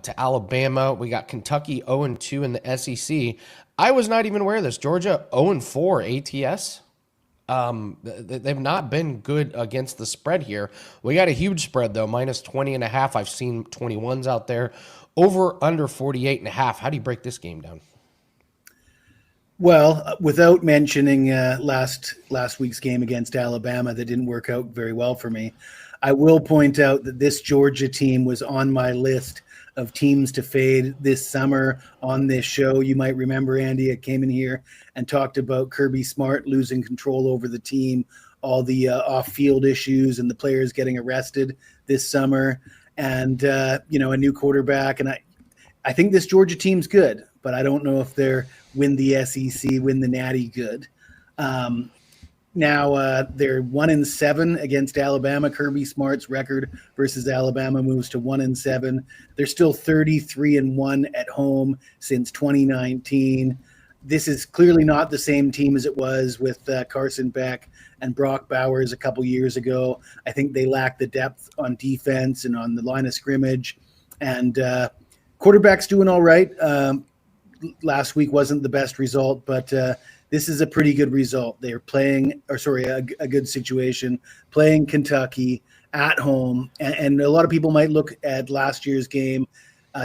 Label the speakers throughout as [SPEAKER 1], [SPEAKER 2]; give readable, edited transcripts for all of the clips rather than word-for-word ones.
[SPEAKER 1] to Alabama. We got Kentucky 0-2 in the SEC. I was not even aware of this. Georgia 0-4 ATS. They've not been good against the spread here. We got a huge spread though, minus 20.5. I've seen 21s out there. Over under 48.5. How do you break this game down?
[SPEAKER 2] Well, without mentioning last week's game against Alabama that didn't work out very well for me, I will point out that this Georgia team was on my list of teams to fade this summer on this show. You might remember, Andy, I came in here and talked about Kirby Smart losing control over the team, all the off-field issues and the players getting arrested this summer, and a new quarterback. And I think this Georgia team's good, but I don't know if they're win the SEC, win the Natty good. Now they're 1-7 against Alabama. Kirby Smart's record versus Alabama moves to 1-7. They're still 33-1 at home since 2019. This is clearly not the same team as it was with Carson Beck and Brock Bowers a couple years ago. I think they lack the depth on defense and on the line of scrimmage. And quarterback's doing all right. Last week wasn't the best result, but this is a pretty good result. They're playing, a good situation, playing Kentucky at home. And a lot of people might look at last year's game.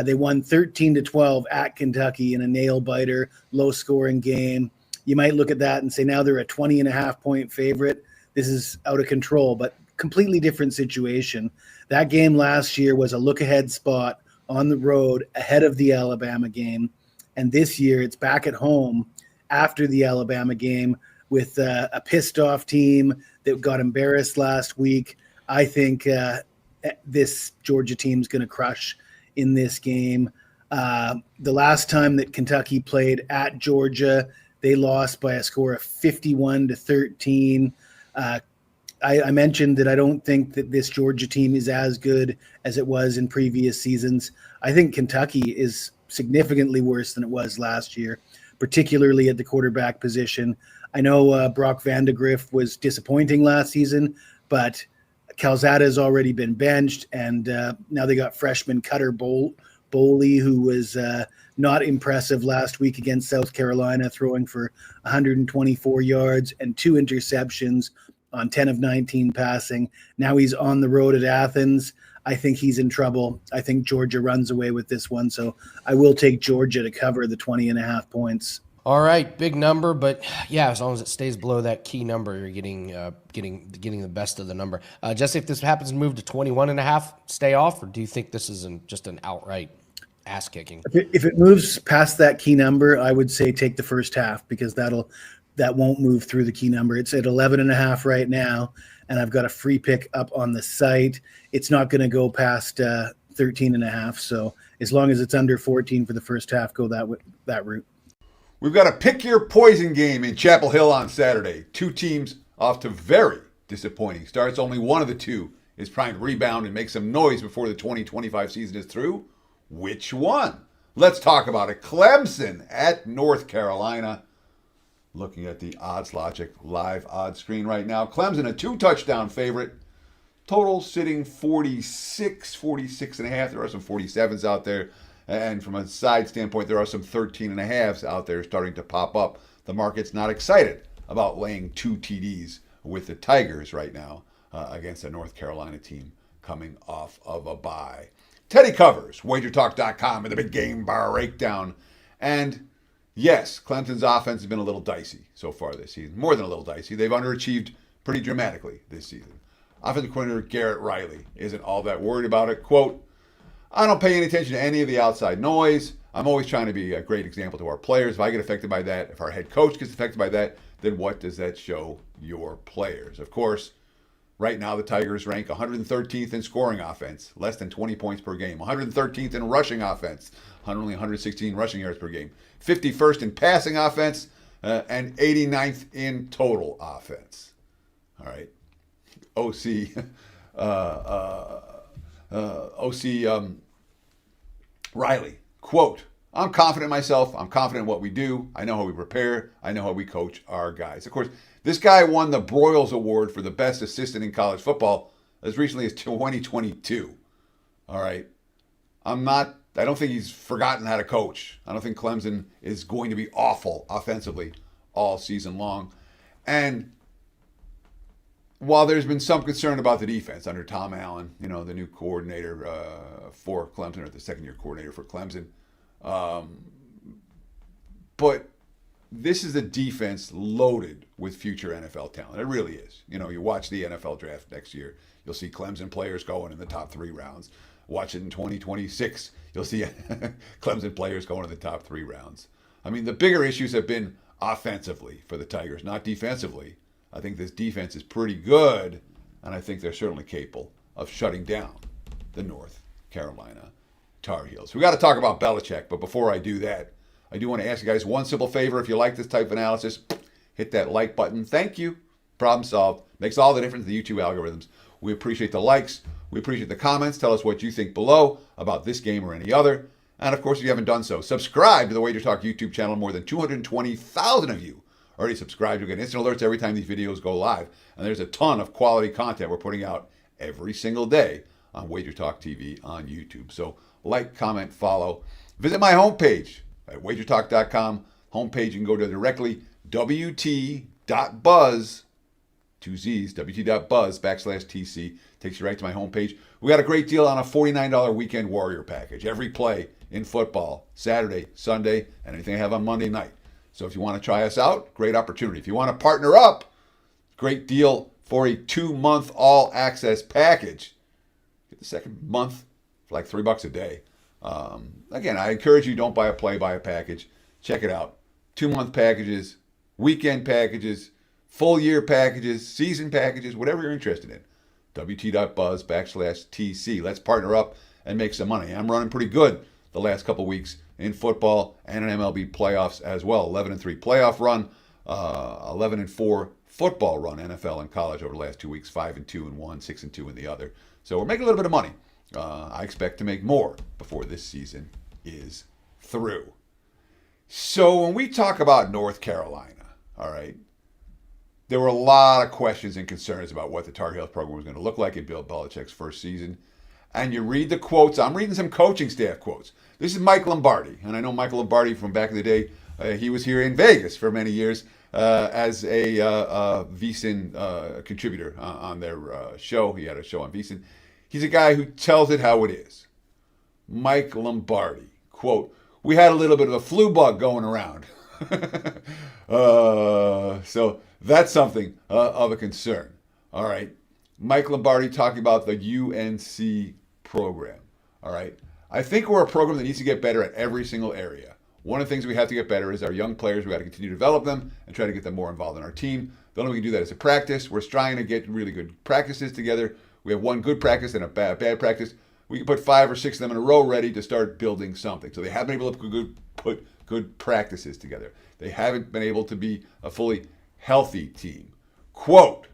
[SPEAKER 2] They won 13-12 at Kentucky in a nail-biter, low-scoring game. You might look at that and say now they're a 20.5-point favorite. This is out of control, but completely different situation. That game last year was a look-ahead spot on the road ahead of the Alabama game. And this year it's back at home after the Alabama game with a pissed-off team that got embarrassed last week. I think this Georgia team's going to crush in this game. The last time that Kentucky played at Georgia, they lost by a score of 51-13. I mentioned that I don't think that this Georgia team is as good as it was in previous seasons. I think Kentucky is significantly worse than it was last year, particularly at the quarterback position. I know Brock Vandegrift was disappointing last season, but Calzada's already been benched, and now they got freshman Cutter Boley, who was not impressive last week against South Carolina, throwing for 124 yards and 2 interceptions on 10 of 19 passing. Now he's on the road at Athens. I think he's in trouble. I think Georgia runs away with this one, so I will take Georgia to cover the 20.5 points.
[SPEAKER 1] All right, big number, but yeah, as long as it stays below that key number, you're getting the best of the number. Jesse, if this happens to move to 21.5, stay off, or do you think this is just an outright ass kicking?
[SPEAKER 2] If it moves past that key number, I would say take the first half, because that won't move through the key number. It's at 11.5 right now, and I've got a free pick up on the site. It's not going to go past 13.5. So as long as it's under 14 for the first half, go that route.
[SPEAKER 3] We've got a pick your poison game in Chapel Hill on Saturday. Two teams off to very disappointing starts. Only one of the two is trying to rebound and make some noise before the 2025 season is through. Which one? Let's talk about it. Clemson at North Carolina. Looking at the Odds Logic live odds screen right now. Clemson, a 2-touchdown favorite. Total sitting 46 and a half. There are some 47s out there. And from a side standpoint, there are some 13.5s out there starting to pop up. The market's not excited about laying 2 TDs with the Tigers right now against a North Carolina team coming off of a bye. Teddy covers, WagerTalk.com, and the big game breakdown. And yes, Clemson's offense has been a little dicey so far this season. More than a little dicey. They've underachieved pretty dramatically this season. Offensive coordinator Garrett Riley isn't all that worried about it. Quote, I don't pay any attention to any of the outside noise. I'm always trying to be a great example to our players. If I get affected by that, if our head coach gets affected by that, then what does that show your players? Of course, right now the Tigers rank 113th in scoring offense, less than 20 points per game. 113th in rushing offense, only 116 rushing yards per game. 51st in passing offense, and 89th in total offense. All right. OC Riley, quote, I'm confident in myself. I'm confident in what we do. I know how we prepare. I know how we coach our guys. Of course, this guy won the Broyles Award for the best assistant in college football as recently as 2022. All right. I'm not I don't think he's forgotten how to coach. I don't think Clemson is going to be awful offensively all season long. And while there's been some concern about the defense under Tom Allen, the new coordinator for Clemson, or the second-year coordinator for Clemson, but this is a defense loaded with future NFL talent. It really is. You watch the NFL draft next year, you'll see Clemson players going in the top 3 rounds. Watch it in 2026, you'll see Clemson players going in the top 3 rounds. I mean, the bigger issues have been offensively for the Tigers, not defensively. I think this defense is pretty good, and I think they're certainly capable of shutting down the North Carolina Tar Heels. We got to talk about Belichick, but before I do that, I do want to ask you guys one simple favor. If you like this type of analysis, hit that like button. Thank you. Problem solved. Makes all the difference in the YouTube algorithms. We appreciate the likes. We appreciate the comments. Tell us what you think below about this game or any other. And of course, if you haven't done so, subscribe to the WagerTalk YouTube channel. More than 220,000 of you already subscribed. You'll get instant alerts every time these videos go live. And there's a ton of quality content we're putting out every single day on WagerTalk TV on YouTube. So like, comment, follow. Visit my homepage at wagertalk.com. Homepage, you can go to directly wt.buzz, 2 Z's, wt.buzz/TC. Takes you right to my homepage. We got a great deal on a $49 weekend warrior package. Every play in football, Saturday, Sunday, and anything I have on Monday night. So if you want to try us out, great opportunity. If you want to partner up, great deal for a 2-month all-access package. Get the second month for like $3 a day. Again, I encourage you, don't buy a play, buy a package. Check it out. 2-month packages, weekend packages, full year packages, season packages, whatever you're interested in. wt.buzz/TC. Let's partner up and make some money. I'm running pretty good the last couple weeks in football and in MLB playoffs as well. 11-3 playoff run, 11-4 football run, NFL and college over the last 2 weeks, 5-2 in one, 6-2 in the other. So we're making a little bit of money. I expect to make more before this season is through. So when we talk about North Carolina, all right, there were a lot of questions and concerns about what the Tar Heels program was going to look like in Bill Belichick's first season. And you read the quotes. I'm reading some coaching staff quotes. This is Mike Lombardi. And I know Michael Lombardi from back in the day. He was here in Vegas for many years as a VSiN contributor on their show. He had a show on VSiN. He's a guy who tells it how it is. Mike Lombardi, quote, "We had a little bit of a flu bug going around." So that's something of a concern. All right. Mike Lombardi talking about the UNC program. All right. I think we're a program that needs to get better at every single area. One of the things we have to get better is our young players. We got to continue to develop them and try to get them more involved in our team. The only way we can do that is a practice. We're trying to get really good practices together. We have one good practice and a bad practice. We can put 5 or 6 of them in a row ready to start building something. So they haven't been able to put good practices together. They haven't been able to be a fully healthy team. Quote,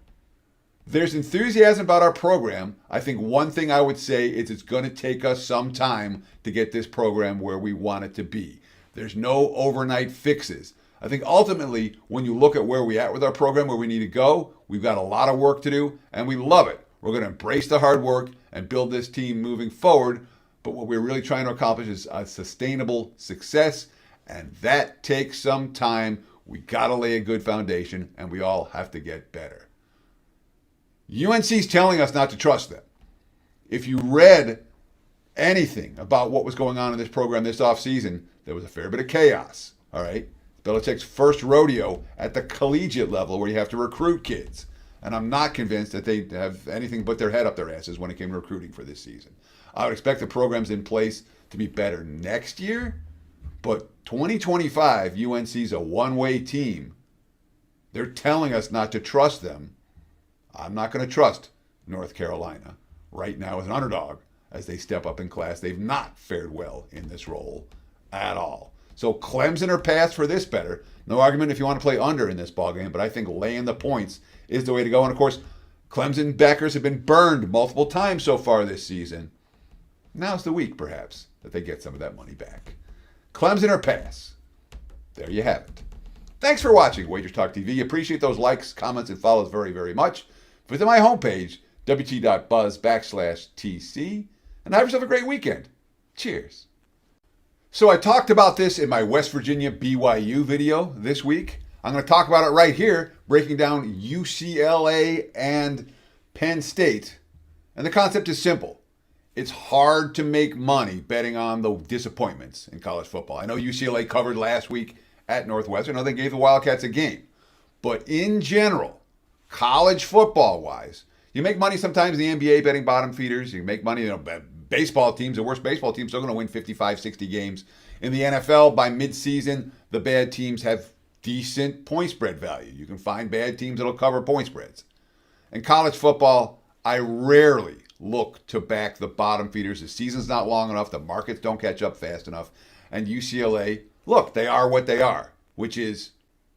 [SPEAKER 3] "There's enthusiasm about our program. I think one thing I would say is it's going to take us some time to get this program where we want it to be. There's no overnight fixes. I think ultimately, when you look at where we're at with our program, where we need to go, we've got a lot of work to do, and we love it. We're going to embrace the hard work and build this team moving forward. But what we're really trying to accomplish is a sustainable success, and that takes some time. We got to lay a good foundation, and we all have to get better." UNC's telling us not to trust them. If you read anything about what was going on in this program this offseason, there was a fair bit of chaos, all right? Belichick's first rodeo at the collegiate level where you have to recruit kids. And I'm not convinced that they have anything but their head up their asses when it came to recruiting for this season. I would expect the programs in place to be better next year, but 2025, UNC's a one-way team. They're telling us not to trust them. I'm not going to trust North Carolina right now as an underdog as they step up in class. They've not fared well in this role at all. So Clemson or pass for this better. No argument if you want to play under in this ballgame, but I think laying the points is the way to go. And of course, Clemson backers have been burned multiple times so far this season. Now's the week, perhaps, that they get some of that money back. Clemson or pass. There you have it. Thanks for watching WagerTalk TV. Appreciate those likes, comments, and follows very, very much. Visit my homepage, wt.buzz/TC, and have yourself a great weekend. Cheers. So I talked about this in my West Virginia BYU video this week. I'm going to talk about it right here, breaking down UCLA and Penn State. And the concept is simple. It's hard to make money betting on the disappointments in college football. I know UCLA covered last week at Northwestern. I know they gave the Wildcats a game. But in general, college football-wise, you make money sometimes in the NBA betting bottom feeders. You make money, baseball teams, the worst baseball teams, still going to win 55, 60 games. In the NFL, by midseason, the bad teams have decent point spread value. You can find bad teams that'll cover point spreads. In college football, I rarely look to back the bottom feeders. The season's not long enough. The markets don't catch up fast enough. And UCLA, look, they are what they are, which is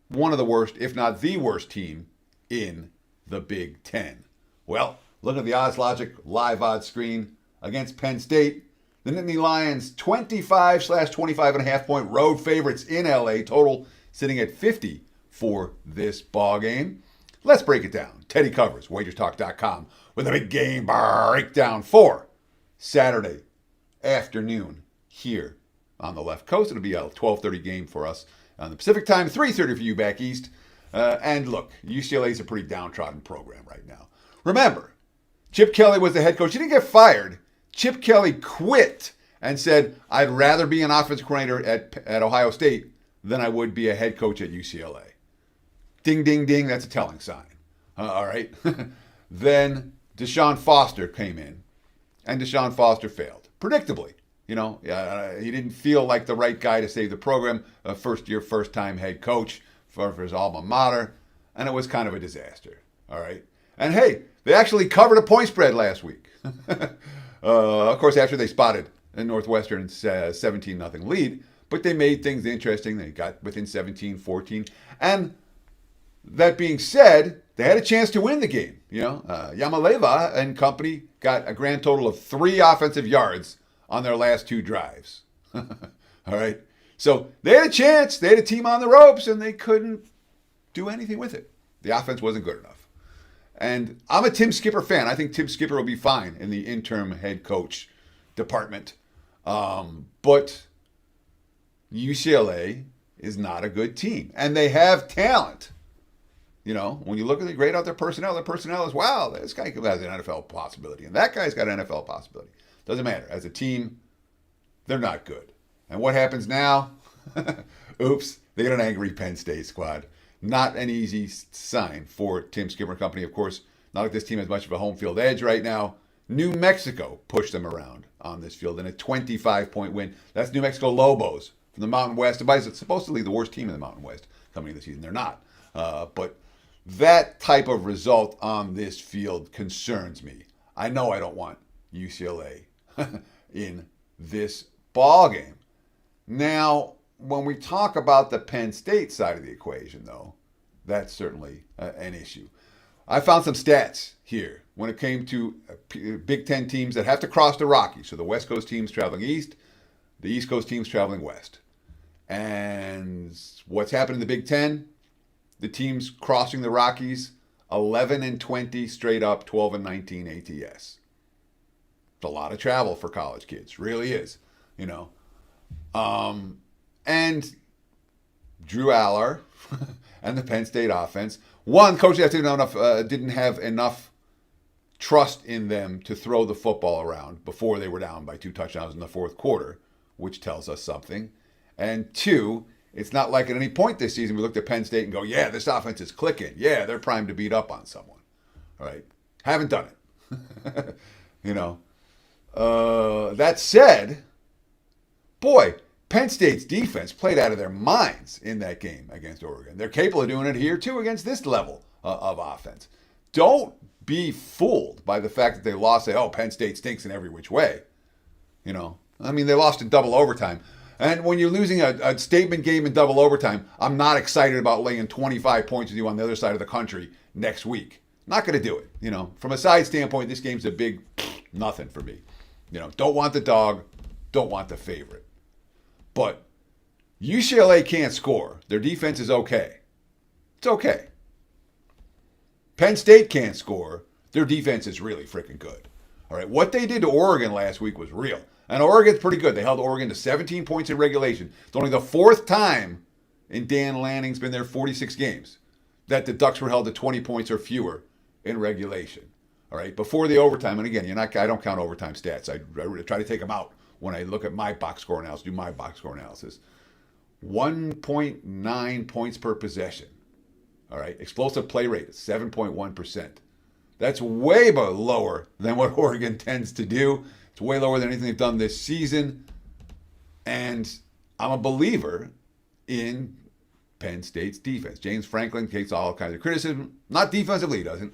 [SPEAKER 3] one of the worst, if not the worst team in the Big Ten. Well, look at the Odds Logic live odds screen against Penn State. The Nittany Lions 25/25.5 point road favorites in LA, total sitting at 50 for this ball game. Let's break it down. Teddy covers WagerTalk.com with a big game breakdown for Saturday afternoon here on the left coast. It'll be a 12:30 game for us on the Pacific time, 3:30 for you back east. And look, UCLA is a pretty downtrodden program right now. Remember, Chip Kelly was the head coach. He didn't get fired. Chip Kelly quit and said, I'd rather be an offensive coordinator at Ohio State than I would be a head coach at UCLA. Ding, ding, ding. That's a telling sign. All right. Then Deshaun Foster came in, and Deshaun Foster failed. Predictably. He didn't feel like the right guy to save the program. A first-year, first-time head coach for his alma mater, and it was kind of a disaster. All right. And hey, they actually covered a point spread last week. Of course, after they spotted Northwestern's 17-0 lead, but they made things interesting. They got within 17-14. And that being said, they had a chance to win the game. Yamaleva and company got a grand total of 3 offensive yards on their last 2 drives. All right. So they had a chance. They had a team on the ropes, and they couldn't do anything with it. The offense wasn't good enough. And I'm a Tim Skipper fan. I think Tim Skipper will be fine in the interim head coach department. But UCLA is not a good team. And they have talent. When you look at the grade out their personnel is, wow, this guy has an NFL possibility. And that guy's got an NFL possibility. Doesn't matter. As a team, they're not good. And what happens now? Oops, they get an angry Penn State squad. Not an easy sign for Tim Skipper and company. Of course, not like this team has much of a home field edge right now. New Mexico pushed them around on this field in a 25-point win. That's New Mexico Lobos from the Mountain West. It's supposedly the worst team in the Mountain West coming into the season. They're not. But that type of result on this field concerns me. I know I don't want UCLA in this ball game. Now, when we talk about the Penn State side of the equation, though, that's certainly an issue. I found some stats here when it came to Big Ten teams that have to cross the Rockies. So the West Coast teams traveling east, the East Coast teams traveling west. And what's happened in the Big Ten? The teams crossing the Rockies, 11-20 straight up, 12-19 ATS. It's a lot of travel for college kids, really is, And Drew Aller and the Penn State offense. One, coach didn't have enough trust in them to throw the football around before they were down by 2 touchdowns in the fourth quarter, which tells us something. And 2, it's not like at any point this season we looked at Penn State and go, yeah, this offense is clicking. Yeah, they're primed to beat up on someone. All right. Haven't done it. That said, boy, Penn State's defense played out of their minds in that game against Oregon. They're capable of doing it here, too, against this level of offense. Don't be fooled by the fact that they lost. Penn State stinks in every which way. They lost in double overtime. And when you're losing a statement game in double overtime, I'm not excited about laying 25 points with you on the other side of the country next week. Not going to do it. From a side standpoint, this game's a big nothing for me. Don't want the dog, don't want the favorite. But UCLA can't score. Their defense is okay. It's okay. Penn State can't score. Their defense is really freaking good. All right, what they did to Oregon last week was real. And Oregon's pretty good. They held Oregon to 17 points in regulation. It's only the fourth time in Dan Lanning's been there 46 games that the Ducks were held to 20 points or fewer in regulation. All right, before the overtime, and again, I don't count overtime stats. I try to take them out when I look at my box score analysis, do my box score analysis. 1.9 points per possession. All right, explosive play rate, 7.1%. That's way lower than what Oregon tends to do. It's way lower than anything they've done this season. And I'm a believer in Penn State's defense. James Franklin takes all kinds of criticism. Not defensively, he doesn't.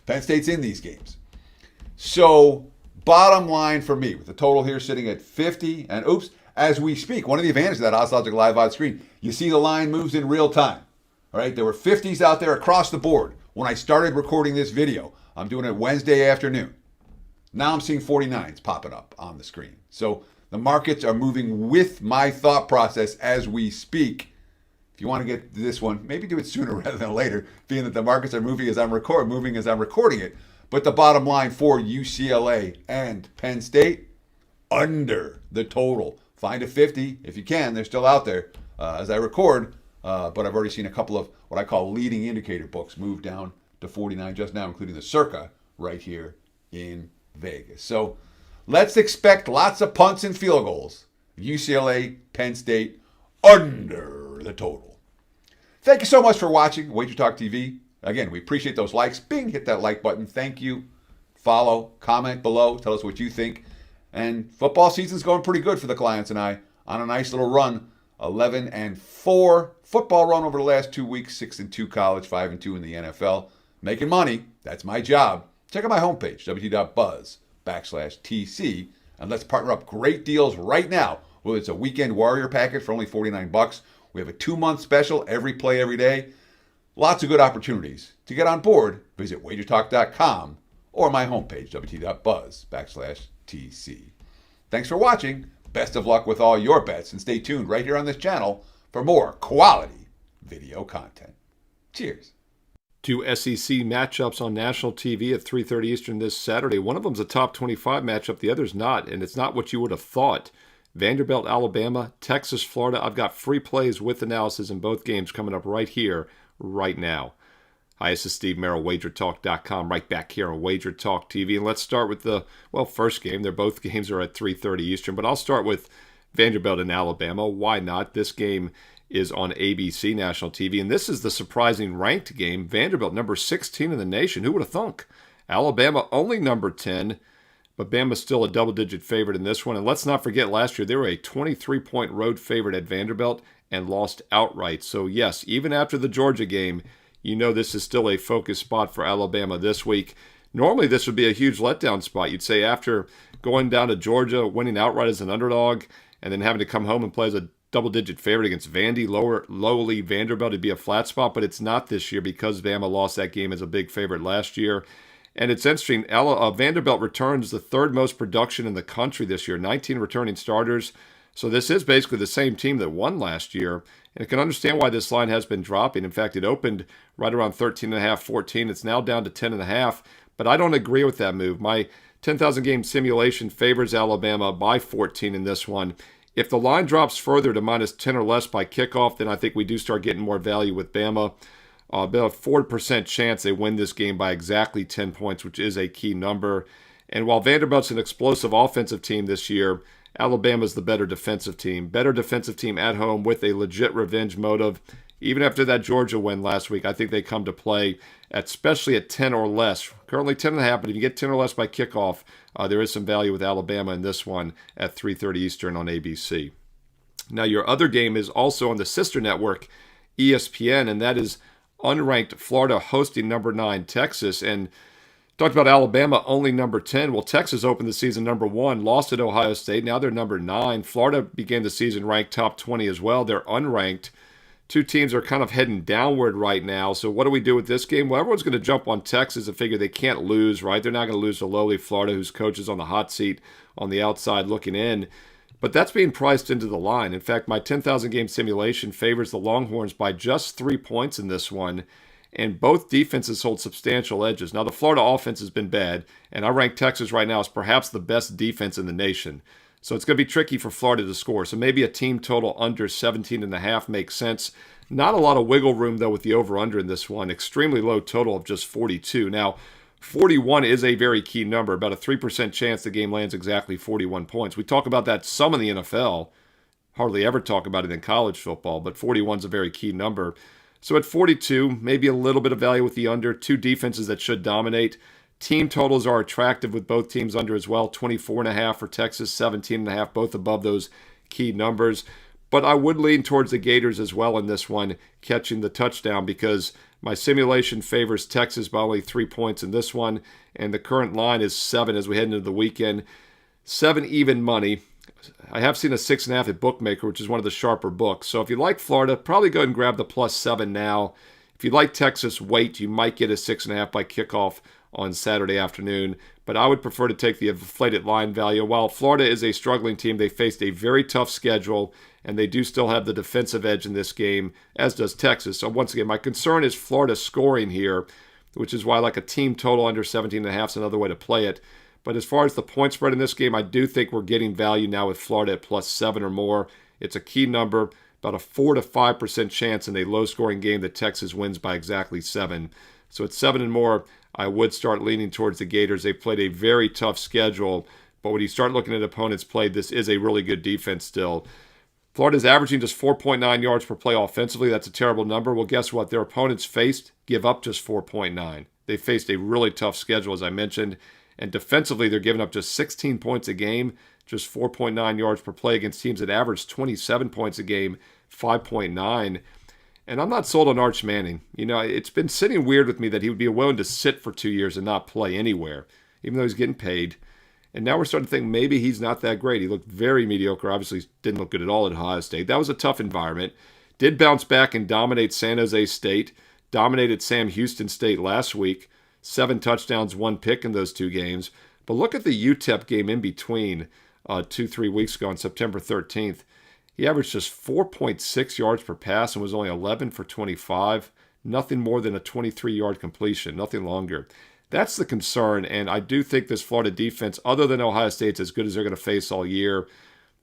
[SPEAKER 3] Penn State's in these games. So, bottom line for me, with the total here sitting at 50, and oops, as we speak, one of the advantages of that OddsLogic Live on screen, you see the line moves in real time. All right, there were 50s out there across the board when I started recording this video. I'm doing it Wednesday afternoon. Now I'm seeing 49s popping up on the screen. So the markets are moving with my thought process as we speak. If you want to get this one, maybe do it sooner rather than later, being that the markets are moving as I'm recording it. But the bottom line for UCLA and Penn State, under the total. Find a 50 if you can. They're still out there as I record. But I've already seen a couple of what I call leading indicator books move down to 49 just now, including the Circa right here in Vegas. So let's expect lots of punts and field goals. UCLA, Penn State, under the total. Thank you so much for watching WagerTalk TV. Again, we appreciate those likes. Bing, hit that like button. Thank you. Follow, comment below. Tell us what you think. And football season's going pretty good for the clients and I on a nice little run. 11-4 football run over the last 2 weeks. 6-2 college, 5-2 in the NFL. Making money. That's my job. Check out my homepage, wt.buzz/TC. And let's partner up great deals right now. Whether it's a weekend warrior package for only $49. We have a 2-month special, every play, every day. Lots of good opportunities. To get on board, visit wagertalk.com or my homepage, wt.buzz/TC. Thanks for watching. Best of luck with all your bets, and stay tuned right here on this channel for more quality video content. Cheers.
[SPEAKER 4] Two SEC matchups on national TV at 3:30 Eastern this Saturday. One of them's a top 25 matchup, the other's not, and it's not what you would have thought. Vanderbilt, Alabama, Texas, Florida. I've got free plays with analysis in both games coming up right here, right now. Hi, this is Steve Merrill, WagerTalk.com, right back here on WagerTalk TV. And let's start with the, first game. Both games are at 3:30 Eastern, but I'll start with Vanderbilt and Alabama. Why not? This game is on ABC national TV, and this is the surprising ranked game. Vanderbilt, number 16 in the nation. Who would have thunk? Alabama, only number 10, but Bama's still a double-digit favorite in this one. And let's not forget, last year they were a 23-point road favorite at Vanderbilt and lost outright. So, yes, even after the Georgia game, you know this is still a focus spot for Alabama this week. Normally, this would be a huge letdown spot. You'd say after going down to Georgia, winning outright as an underdog, and then having to come home and play as a double-digit favorite against lowly Vanderbilt, it'd be a flat spot, but it's not this year because Bama lost that game as a big favorite last year. And it's interesting, Vanderbilt returns the third most production in the country this year, 19 returning starters. So this is basically the same team that won last year. And I can understand why this line has been dropping. In fact, it opened right around 13.5, 14. It's now down to 10.5. But I don't agree with that move. My 10,000 game simulation favors Alabama by 14 in this one. If the line drops further to minus 10 or less by kickoff, then I think we do start getting more value with Bama. About a 4% chance they win this game by exactly 10 points, which is a key number. And while Vanderbilt's an explosive offensive team this year, Alabama's the better defensive team. Better defensive team at home with a legit revenge motive. Even after that Georgia win last week, I think they come to play, especially at 10 or less. Currently 10.5, but if you get 10 or less by kickoff, there is some value with Alabama in this one at 3:30 Eastern on ABC. Now, your other game is also on the sister network, ESPN, and that is unranked Florida hosting number 9 Texas. And talked about Alabama only number 10. Well, Texas opened the season number 1, lost at Ohio State. Now they're number 9. Florida began the season ranked top 20 as well. They're unranked. Two teams are kind of heading downward right now. So what do we do with this game? Well, everyone's going to jump on Texas and figure they can't lose, right? They're not going to lose to lowly Florida, whose coach is on the hot seat on the outside looking in. But that's being priced into the line. In fact, my 10,000 game simulation favors the Longhorns by just 3 points in this one. and both defenses hold substantial edges. Now, the Florida offense has been bad, and I rank Texas right now as perhaps the best defense in the nation. So it's going to be tricky for Florida to score. So maybe a team total under 17.5 makes sense. Not a lot of wiggle room, though, with the over-under in this one. Extremely low total of just 42. Now, 41 is a very key number. About a 3% chance the game lands exactly 41 points. We talk about that some in the NFL. Hardly ever talk about it in college football, but 41 is a very key number. So at 42, maybe a little bit of value with the under. Two defenses that should dominate. Team totals are attractive with both teams under as well. 24.5 for Texas, 17.5, both above those key numbers. But I would lean towards the Gators as well in this one, catching the touchdown, because my simulation favors Texas by only 3 points in this one, and the current line is 7 as we head into the weekend. 7 even money. I have seen a 6.5 at Bookmaker, which is one of the sharper books. So if you like Florida, probably go ahead and grab the +7 now. If you like Texas, wait. You might get a 6.5 by kickoff on Saturday afternoon. But I would prefer to take the inflated line value. While Florida is a struggling team, they faced a very tough schedule, and they do still have the defensive edge in this game, as does Texas. So once again, my concern is Florida scoring here, which is why I like a team total under 17.5 is another way to play it. But as far as the point spread in this game, I do think we're getting value now with Florida at +7 or more. It's a key number, about a 4 to 5% chance in a low-scoring game that Texas wins by exactly 7. So at 7 and more, I would start leaning towards the Gators. They've played a very tough schedule, but when you start looking at opponents played, this is a really good defense still. Florida's averaging just 4.9 yards per play offensively. That's a terrible number. Well, guess what? Their opponents faced give up just 4.9. They faced a really tough schedule, as I mentioned. And defensively, they're giving up just 16 points a game, just 4.9 yards per play against teams that average 27 points a game, 5.9. And I'm not sold on Arch Manning. You know, it's been sitting weird with me that he would be willing to sit for 2 years and not play anywhere, even though he's getting paid. And now we're starting to think maybe he's not that great. He looked very mediocre. Obviously, didn't look good at all at Ohio State. That was a tough environment. Did bounce back and dominate San Jose State. Dominated Sam Houston State last week. 7 touchdowns, 1 pick in those 2 games. But look at the UTEP game in between 2-3 weeks ago on September 13th. He averaged just 4.6 yards per pass and was only 11 for 25. Nothing more than a 23-yard completion, nothing longer. That's the concern, and I do think this Florida defense, other than Ohio State's as good as they're going to face all year,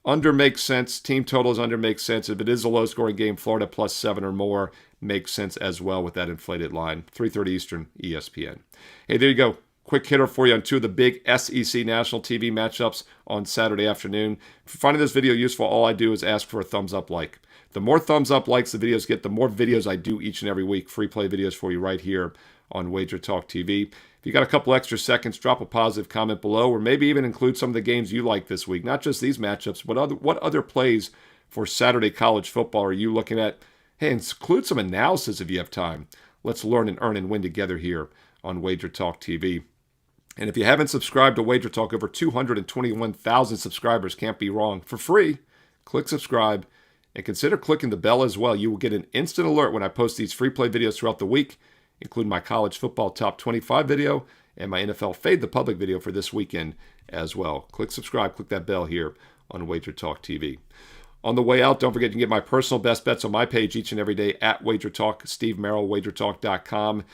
[SPEAKER 4] under makes sense. Team totals under makes sense. If it is a low-scoring game, Florida +7 or more makes sense as well with that inflated line. 3:30 Eastern, ESPN. Hey, there you go. Quick hitter for you on 2 of the big SEC national TV matchups on Saturday afternoon. If you're finding this video useful, all I do is ask for a thumbs up like. The more thumbs up likes the videos get, the more videos I do each and every week. Free play videos for you right here on WagerTalk TV. If you got a couple extra seconds, drop a positive comment below, or maybe even include some of the games you like this week. Not just these matchups, but what other plays for Saturday college football are you looking at? Hey, include some analysis if you have time. Let's learn and earn and win together here on WagerTalk TV. And if you haven't subscribed to WagerTalk, over 221,000 subscribers, can't be wrong. For free, click subscribe and consider clicking the bell as well. You will get an instant alert when I post these free play videos throughout the week, including my college football top 25 video and my NFL Fade the Public video for this weekend as well. Click subscribe, click that bell here on WagerTalk TV. On the way out, don't forget you can get my personal best bets on my page each and every day at WagerTalk, Steve Merrill, WagerTalk.com.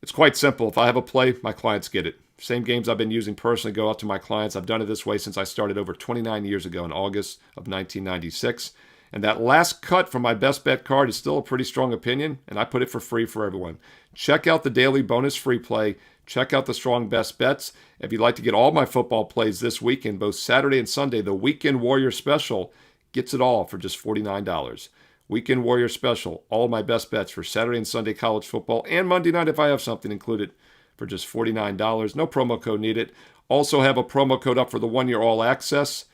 [SPEAKER 4] It's quite simple. If I have a play, my clients get it. Same games I've been using personally go out to my clients. I've done it this way since I started over 29 years ago in August of 1996. And that last cut from my best bet card is still a pretty strong opinion, and I put it for free for everyone. Check out the daily bonus free play. Check out the strong best bets. If you'd like to get all my football plays this weekend, both Saturday and Sunday, the Weekend Warrior Special gets it all for just $49. Weekend Warrior Special, all my best bets for Saturday and Sunday college football, and Monday night if I have something included, for just $49. No promo code needed. Also have a promo code up for the 1-year all access.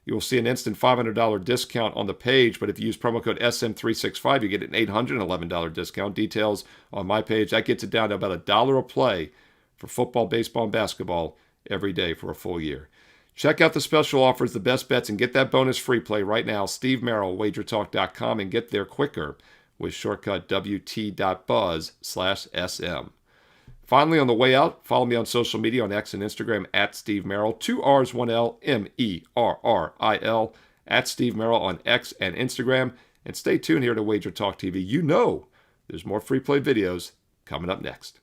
[SPEAKER 4] You will see an instant $500 discount on the page, but if you use promo code SM365, you get an $811 discount. Details on my page. That gets it down to about $1 a play for football, baseball, and basketball every day for a full year. Check out the special offers, the best bets, and get that bonus free play right now. Steve Merrill, WagerTalk.com, and get there quicker with shortcut WT.buzz/SM. Finally, on the way out, follow me on social media on X and Instagram at Steve Merrill. 2 R's, 1 L, MERRIL, at Steve Merrill on X and Instagram. And stay tuned here to WagerTalk TV. You know there's more free play videos coming up next.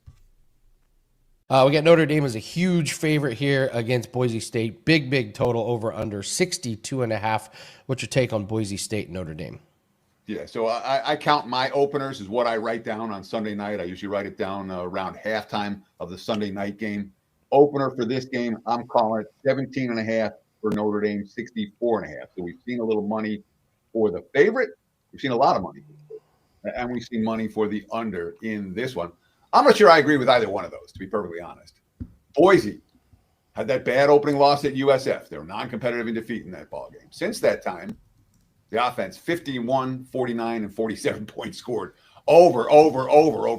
[SPEAKER 1] We got Notre Dame as a huge favorite here against Boise State. Big total over under 62.5. What's your take on Boise State and Notre Dame?
[SPEAKER 3] Yeah, so I count my openers as what I write down on Sunday night. I usually write it down around halftime of the Sunday night game. Opener for this game, I'm calling it 17.5 for Notre Dame, 64.5. So we've seen a little money for the favorite. We've seen a lot of money. And we've seen money for the under in this one. I'm not sure I agree with either one of those, to be perfectly honest. Boise had that bad opening loss at USF. They were non-competitive in defeat in that ball game. Since that time, the offense, 51, 49, and 47 points scored over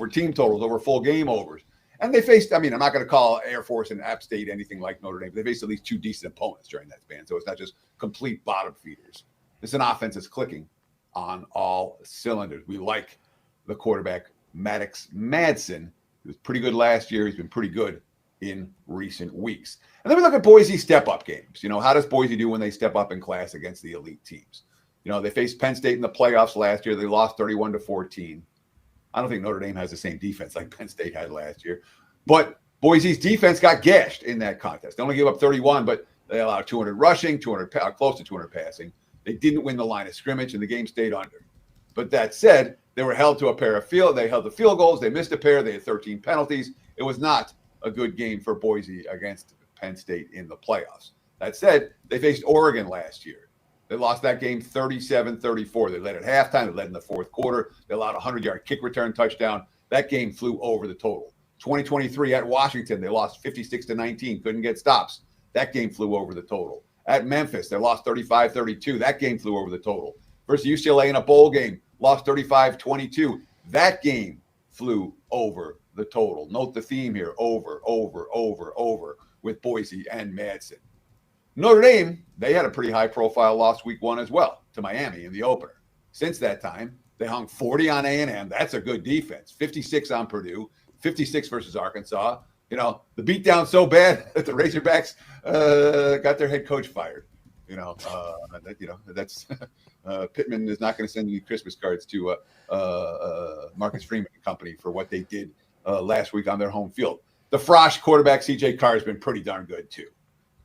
[SPEAKER 3] team totals, over full game overs. And they faced, I'm not going to call Air Force and App State anything like Notre Dame, but they faced at least two decent opponents during that span. So it's not just complete bottom feeders. It's an offense that's clicking on all cylinders. We like the quarterback, Maddox Madsen. He was pretty good last year. He's been pretty good in recent weeks. And then we look at Boise step-up games. How does Boise do when they step up in class against the elite teams? They faced Penn State in the playoffs last year. They lost 31-14. I don't think Notre Dame has the same defense like Penn State had last year. But Boise's defense got gashed in that contest. They only gave up 31, but they allowed 200 rushing, close to 200 passing. They didn't win the line of scrimmage, and the game stayed under. But that said, they were held to a pair of they held the field goals. They missed a pair. They had 13 penalties. It was not a good game for Boise against Penn State in the playoffs. That said, they faced Oregon last year. They lost that game 37-34. They led at halftime. They led in the fourth quarter. They allowed a 100-yard kick return touchdown. That game flew over the total. 2023 at Washington, they lost 56-19. Couldn't get stops. That game flew over the total. At Memphis, they lost 35-32. That game flew over the total. Versus UCLA in a bowl game, lost 35-22. That game flew over the total. Note the theme here, over with Boise and Madsen. Notre Dame, they had a pretty high-profile loss week one as well to Miami in the opener. Since that time, they hung 40 on A&M. That's a good defense. 56 on Purdue, 56 versus Arkansas. The beatdown so bad that the Razorbacks got their head coach fired. That's Pittman is not going to send you Christmas cards to Marcus Freeman and company for what they did last week on their home field. The Frosh quarterback, C.J. Carr, has been pretty darn good, too.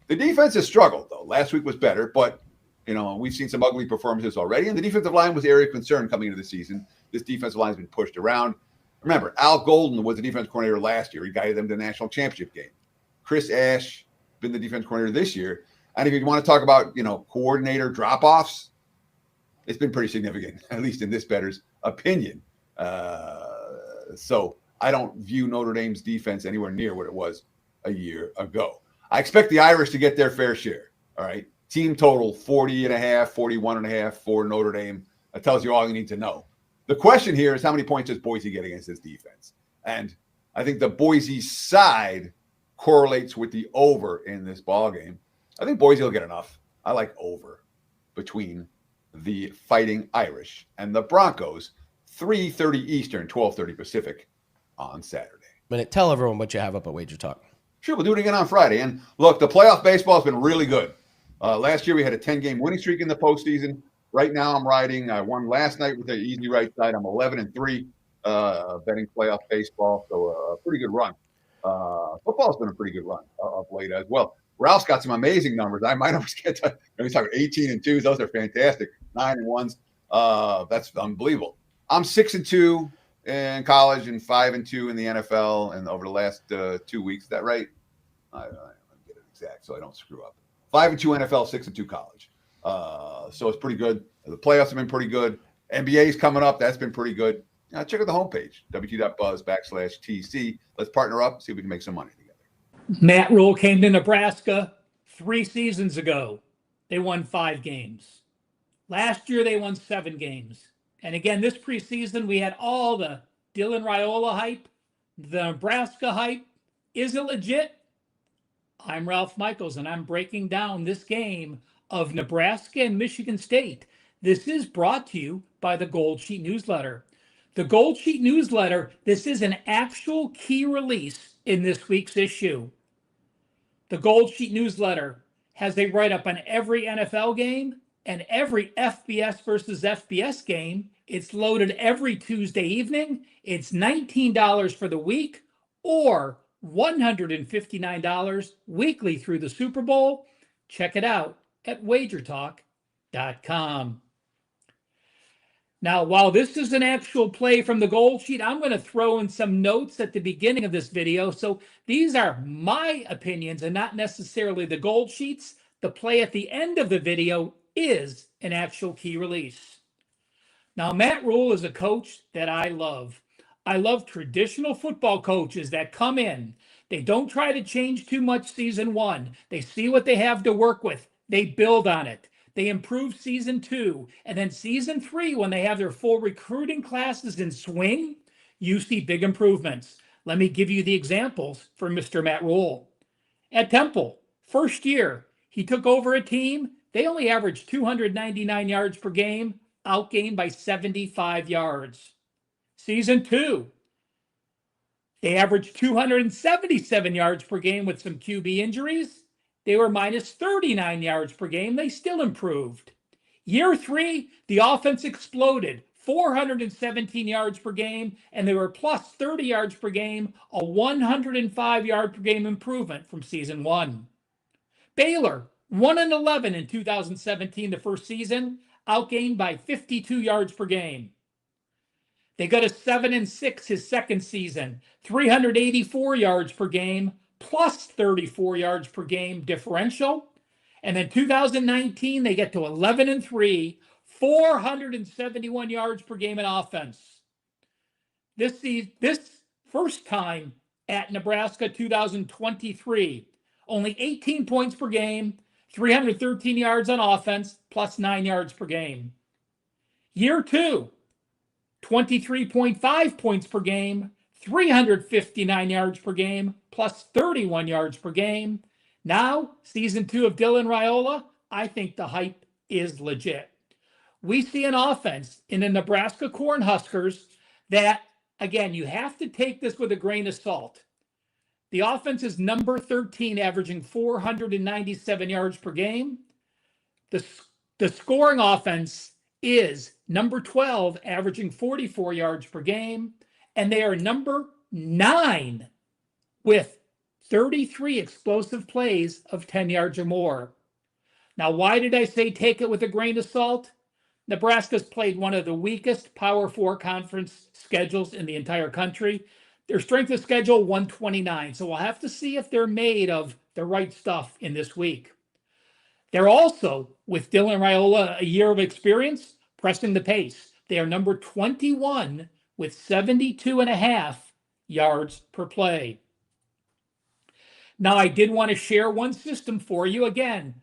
[SPEAKER 3] The defense has struggled, though. Last week was better, but, we've seen some ugly performances already, and the defensive line was area of concern coming into the season. This defensive line has been pushed around. Remember, Al Golden was the defense coordinator last year. He guided them to the national championship game. Chris Ash been the defense coordinator this year. And if you want to talk about, coordinator drop-offs, it's been pretty significant, at least in this bettor's opinion. So I don't view Notre Dame's defense anywhere near what it was a year ago. I expect the Irish to get their fair share. All right. Team total 40.5, 41.5 for Notre Dame. That tells you all you need to know. The question here is how many points does Boise get against this defense? And I think the Boise side correlates with the over in this ball game. I think Boise will get enough. I like over between the Fighting Irish and the Broncos, 3:30 Eastern, 12:30 Pacific on Saturday.
[SPEAKER 1] Minute, tell everyone what you have up at WagerTalk.
[SPEAKER 3] Sure, we'll do it again on Friday. And look, the playoff baseball has been really good. Last year we had a 10-game winning streak in the postseason. Right now I'm riding. I won last night with the easy right side. I'm 11-3 betting playoff baseball, so a pretty good run. Football's been a pretty good run of late as well. Ralph's got some amazing numbers. I might almost get to. He's talking 18-2s. Those are fantastic. 9-1s. That's unbelievable. I'm 6-2 in college and 5-2 in the NFL, and over the last 2 weeks. Is that right? I get it exact so I don't screw up. 5-2 NFL, 6-2 college. So it's pretty good. The playoffs have been pretty good. NBA's coming up. That's been pretty good. Check out the homepage, wt.buzz/TC. Let's partner up, see if we can make some money together.
[SPEAKER 5] Matt Rule came to Nebraska 3 seasons ago. They won 5 games. Last year, they won 7 games. And again, this preseason, we had all the Dylan Raiola hype, the Nebraska hype. Is it legit? I'm Ralph Michaels, and I'm breaking down this game of Nebraska and Michigan State. This is brought to you by the GoldSheet newsletter. The GoldSheet newsletter, this is an actual key release in this week's issue. The GoldSheet newsletter has a write-up on every NFL game and every FBS versus FBS game It's loaded every Tuesday evening. It's $19 for the week or $159 weekly through the Super Bowl. Check it out at WagerTalk.com. Now, while this is an actual play from the Gold Sheet, I'm going to throw in some notes at the beginning of this video. So these are my opinions and not necessarily the Gold Sheet's. The play at the end of the video is an actual key release. Now, Matt Rule is a coach that I love. I love traditional football coaches that come in. They don't try to change too much season one. They see what they have to work with. They build on it. They improve season 2. And then season 3, when they have their full recruiting classes in swing, you see big improvements. Let me give you the examples for Mr. Matt Rule. At Temple, first year, he took over a team. They only averaged 299 yards per game, outgained by 75 yards. Season 2, they averaged 277 yards per game with some QB injuries. They were minus 39 yards per game. They still improved. Year 3, the offense exploded, 417 yards per game, and they were plus 30 yards per game, a 105 yard per game improvement from season 1. Baylor, 1-11 in 2017, the first season, outgained by 52 yards per game. They got a 7-6 his second season, 384 yards per game, plus 34 yards per game differential. And then 2019, they get to 11-3, 471 yards per game in offense. This first time at Nebraska 2023, only 18 points per game, 313 yards on offense, plus 9 yards per game. Year 2, 23.5 points per game, 359 yards per game, plus 31 yards per game. Now, season 2 of Dylan Raiola, I think the hype is legit. We see an offense in the Nebraska Cornhuskers that, again, you have to take this with a grain of salt. The offense is number 13, averaging 497 yards per game. The scoring offense is number 12, averaging 44 yards per game. And they are number 9 with 33 explosive plays of 10 yards or more. Now, why did I say take it with a grain of salt? Nebraska's played one of the weakest Power 4 conference schedules in the entire country. Their strength of schedule, 129. So we'll have to see if they're made of the right stuff in this week. They're also, with Dylan Raiola, a year of experience, pressing the pace. They are number 21 with 72.5 yards per play. Now, I did want to share one system for you. Again,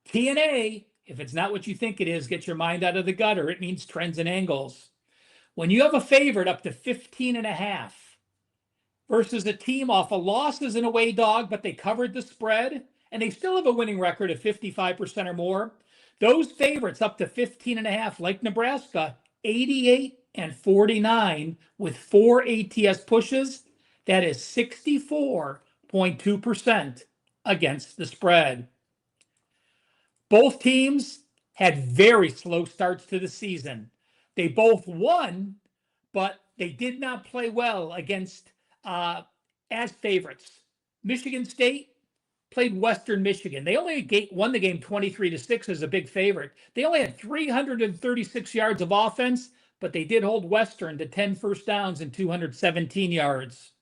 [SPEAKER 5] TNA, if it's not what you think it is, get your mind out of the gutter. It means trends and angles. When you have a favorite up to 15.5 versus a team off a loss as an away dog, but they covered the spread, and they still have a winning record of 55% or more, those favorites up to 15.5, like Nebraska, 88-49 with 4 ATS pushes, that is 64.2% against the spread. Both teams had very slow starts to the season. They both won, but they did not play well against as favorites. Michigan State played Western Michigan. They only won the game 23-6 as a big favorite. They only had 336 yards of offense, but they did hold Western to 10 first downs and 217 yards.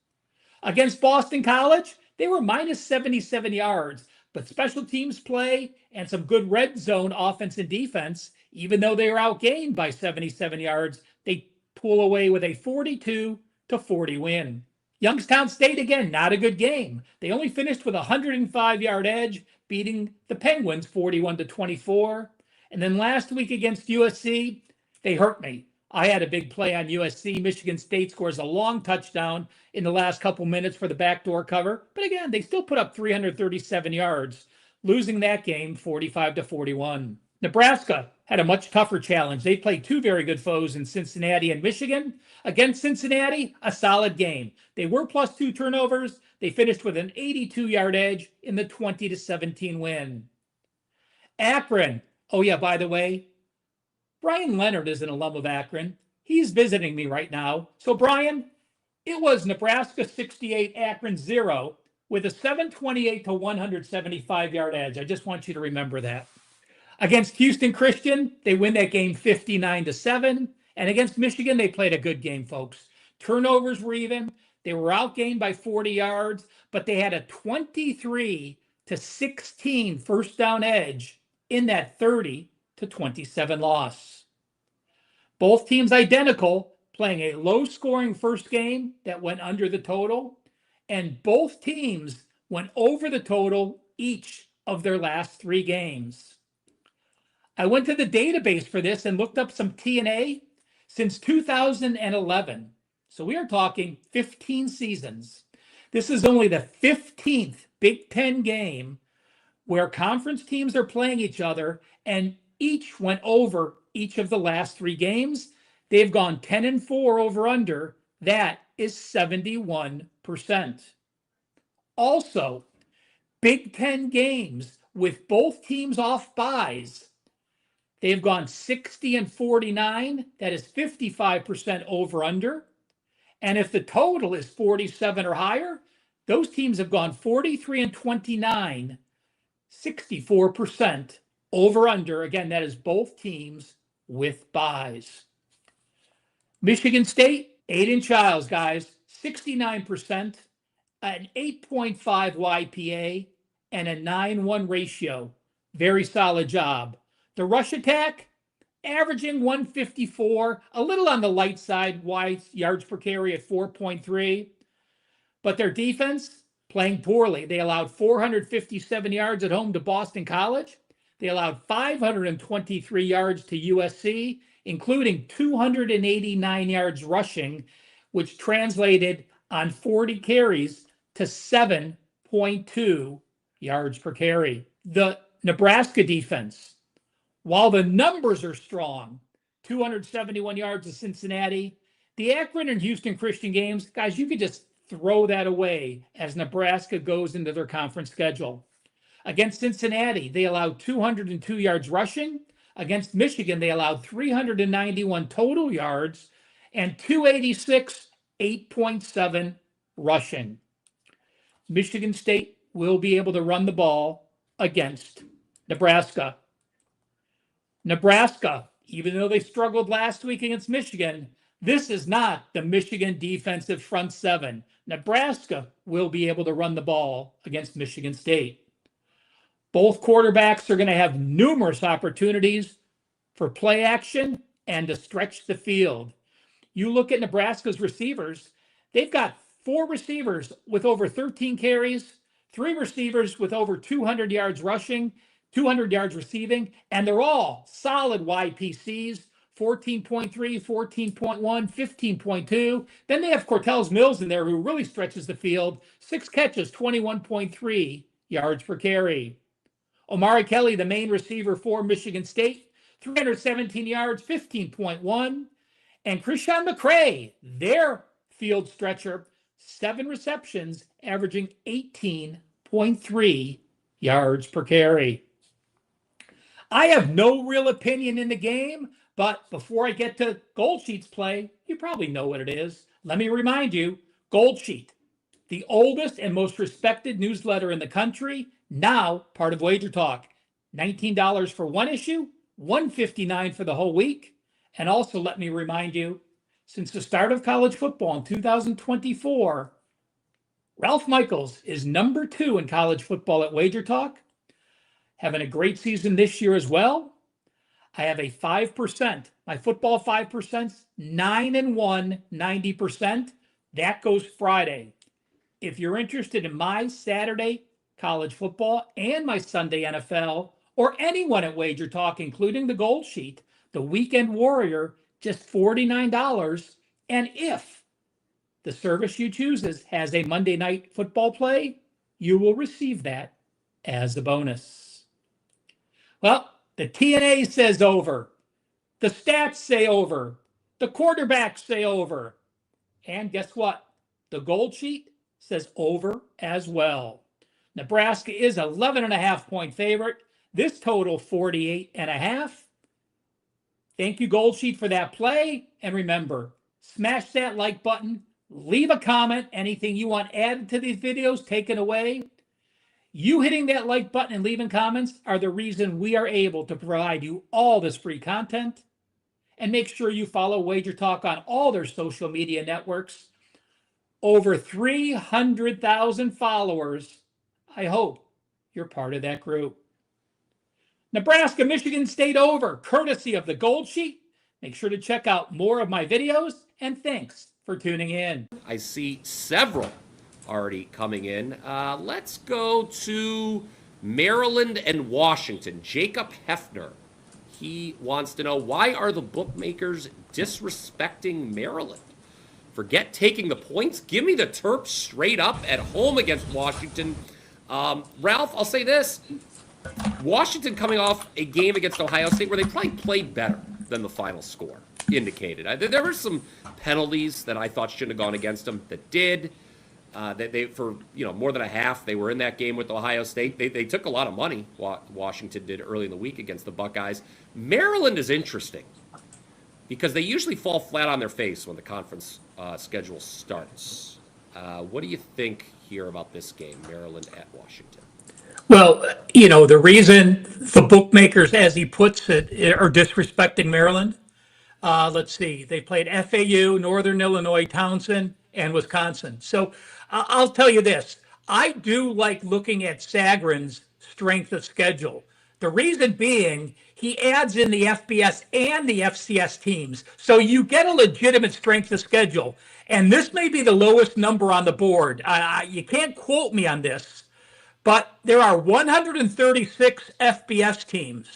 [SPEAKER 5] Against Boston College, they were minus 77 yards, but special teams play and some good red zone offense and defense, even though they were outgained by 77 yards, they pull away with a 42-40 win. Youngstown State, again, not a good game. They only finished with a 105-yard edge, beating the Penguins 41-24. And then last week against USC, they hurt me. I had a big play on USC. Michigan State scores a long touchdown in the last couple minutes for the backdoor cover. But again, they still put up 337 yards, losing that game 45-41. Nebraska had a much tougher challenge. They played 2 very good foes in Cincinnati and Michigan. Against Cincinnati, a solid game. They were plus 2 turnovers. They finished with an 82-yard edge in the 20-17 win. Akron. Oh yeah, by the way, Brian Leonard is an alum of Akron. He's visiting me right now. So, Brian, it was Nebraska 68, Akron 0 with a 728 to 175 yard edge. I just want you to remember that. Against Houston Christian, they win that game 59 to 7. And against Michigan, they played a good game, folks. Turnovers were even. They were outgained by 40 yards, but they had a 23 to 16 first down edge in that 30 to 27 loss. Both teams identical, playing a low-scoring first game that went under the total, and both teams went over the total each of their last 3 games. I went to the database for this and looked up some TNA since 2011. So we are talking 15 seasons. This is only the 15th Big Ten game where conference teams are playing each other and each went over each of the last 3 games. They've gone 10-4 over under. That is 71%. Also, Big Ten games with both teams off byes. They've gone 60-49. That is 55% over under. And if the total is 47 or higher, those teams have gone 43-29, 64% over under. Again, that is both teams with byes. Michigan State, Aiden Childs, guys, 69%, an 8.5 YPA, and a 9-1 ratio. Very solid job. The rush attack, averaging 154, a little on the light side, yards per carry at 4.3. But their defense, playing poorly. They allowed 457 yards at home to Boston College. They allowed 523 yards to USC, including 289 yards rushing, which translated on 40 carries to 7.2 yards per carry. The Nebraska defense, while the numbers are strong, 271 yards to Cincinnati, the Akron and Houston Christian games, guys, you could just throw that away as Nebraska goes into their conference schedule. Against Cincinnati, they allowed 202 yards rushing. Against Michigan, they allowed 391 total yards and 286, 8.7 rushing. Michigan State will be able to run the ball against Nebraska. Nebraska, even though they struggled last week against Michigan, this is not the Michigan defensive front seven. Nebraska will be able to run the ball against Michigan State. Both quarterbacks are going to have numerous opportunities for play action and to stretch the field. You look at Nebraska's receivers, they've got 4 receivers with over 13 carries, 3 receivers with over 200 yards rushing, 200 yards receiving, and they're all solid YPCs, 14.3, 14.1, 15.2. Then they have Cortez Mills in there who really stretches the field, 6 catches, 21.3 yards per carry. Omari Kelly, the main receiver for Michigan State, 317 yards, 15.1. And Christian McCray, their field stretcher, 7 receptions, averaging 18.3 yards per carry. I have no real opinion in the game, but before I get to GoldSheet's play, you probably know what it is. Let me remind you, GoldSheet, the oldest and most respected newsletter in the country, now part of WagerTalk. $19 for one issue, $159 for the whole week. And also let me remind you, since the start of college football in 2024, Ralph Michaels is number 2 in college football at WagerTalk, having a great season this year as well. I have a 5%, my football 5%, 9-1, 90%. That goes Friday. If you're interested in my Saturday college football and my Sunday NFL, or anyone at WagerTalk, including the GoldSheet, the Weekend Warrior, just $49. And if the service you choose has a Monday night football play, you will receive that as a bonus. Well, the TNA says over. The stats say over. The quarterbacks say over. And guess what? The GoldSheet says over as well. Nebraska is 11.5 point favorite. This total 48.5. Thank you, GoldSheet, for that play. And remember, smash that like button, leave a comment, anything you want added to these videos, taken away. You hitting that like button and leaving comments are the reason we are able to provide you all this free content. And make sure you follow WagerTalk on all their social media networks. Over 300,000 followers. I hope you're part of that group. Nebraska, Michigan State over, courtesy of the GoldSheet. Make sure to check out more of my videos, and thanks for tuning in.
[SPEAKER 6] I see several already coming in. Let's go to Maryland and Washington. Jacob Hefner. He wants to know, why are the bookmakers disrespecting Maryland? Forget taking the points. Give me the Terps straight up at home against Washington. Ralph, I'll say this. Washington coming off a game against Ohio State where they probably played better than the final score indicated. There were some penalties that I thought shouldn't have gone against them that did. They for more than a half, they were in that game with Ohio State. They took a lot of money, Washington did early in the week against the Buckeyes. Maryland is interesting because they usually fall flat on their face when the conference schedule starts. What do you think here about this game, Maryland at Washington?
[SPEAKER 5] Well, the reason the bookmakers, as he puts it, are disrespecting Maryland, let's see, they played FAU, Northern Illinois, Townsend, and Wisconsin. So I'll tell you this, I do like looking at Sagarin's strength of schedule. The reason being, he adds in the FBS and the FCS teams. So you get a legitimate strength of schedule. And this may be the lowest number on the board. You can't quote me on this, but there are 136 FBS teams.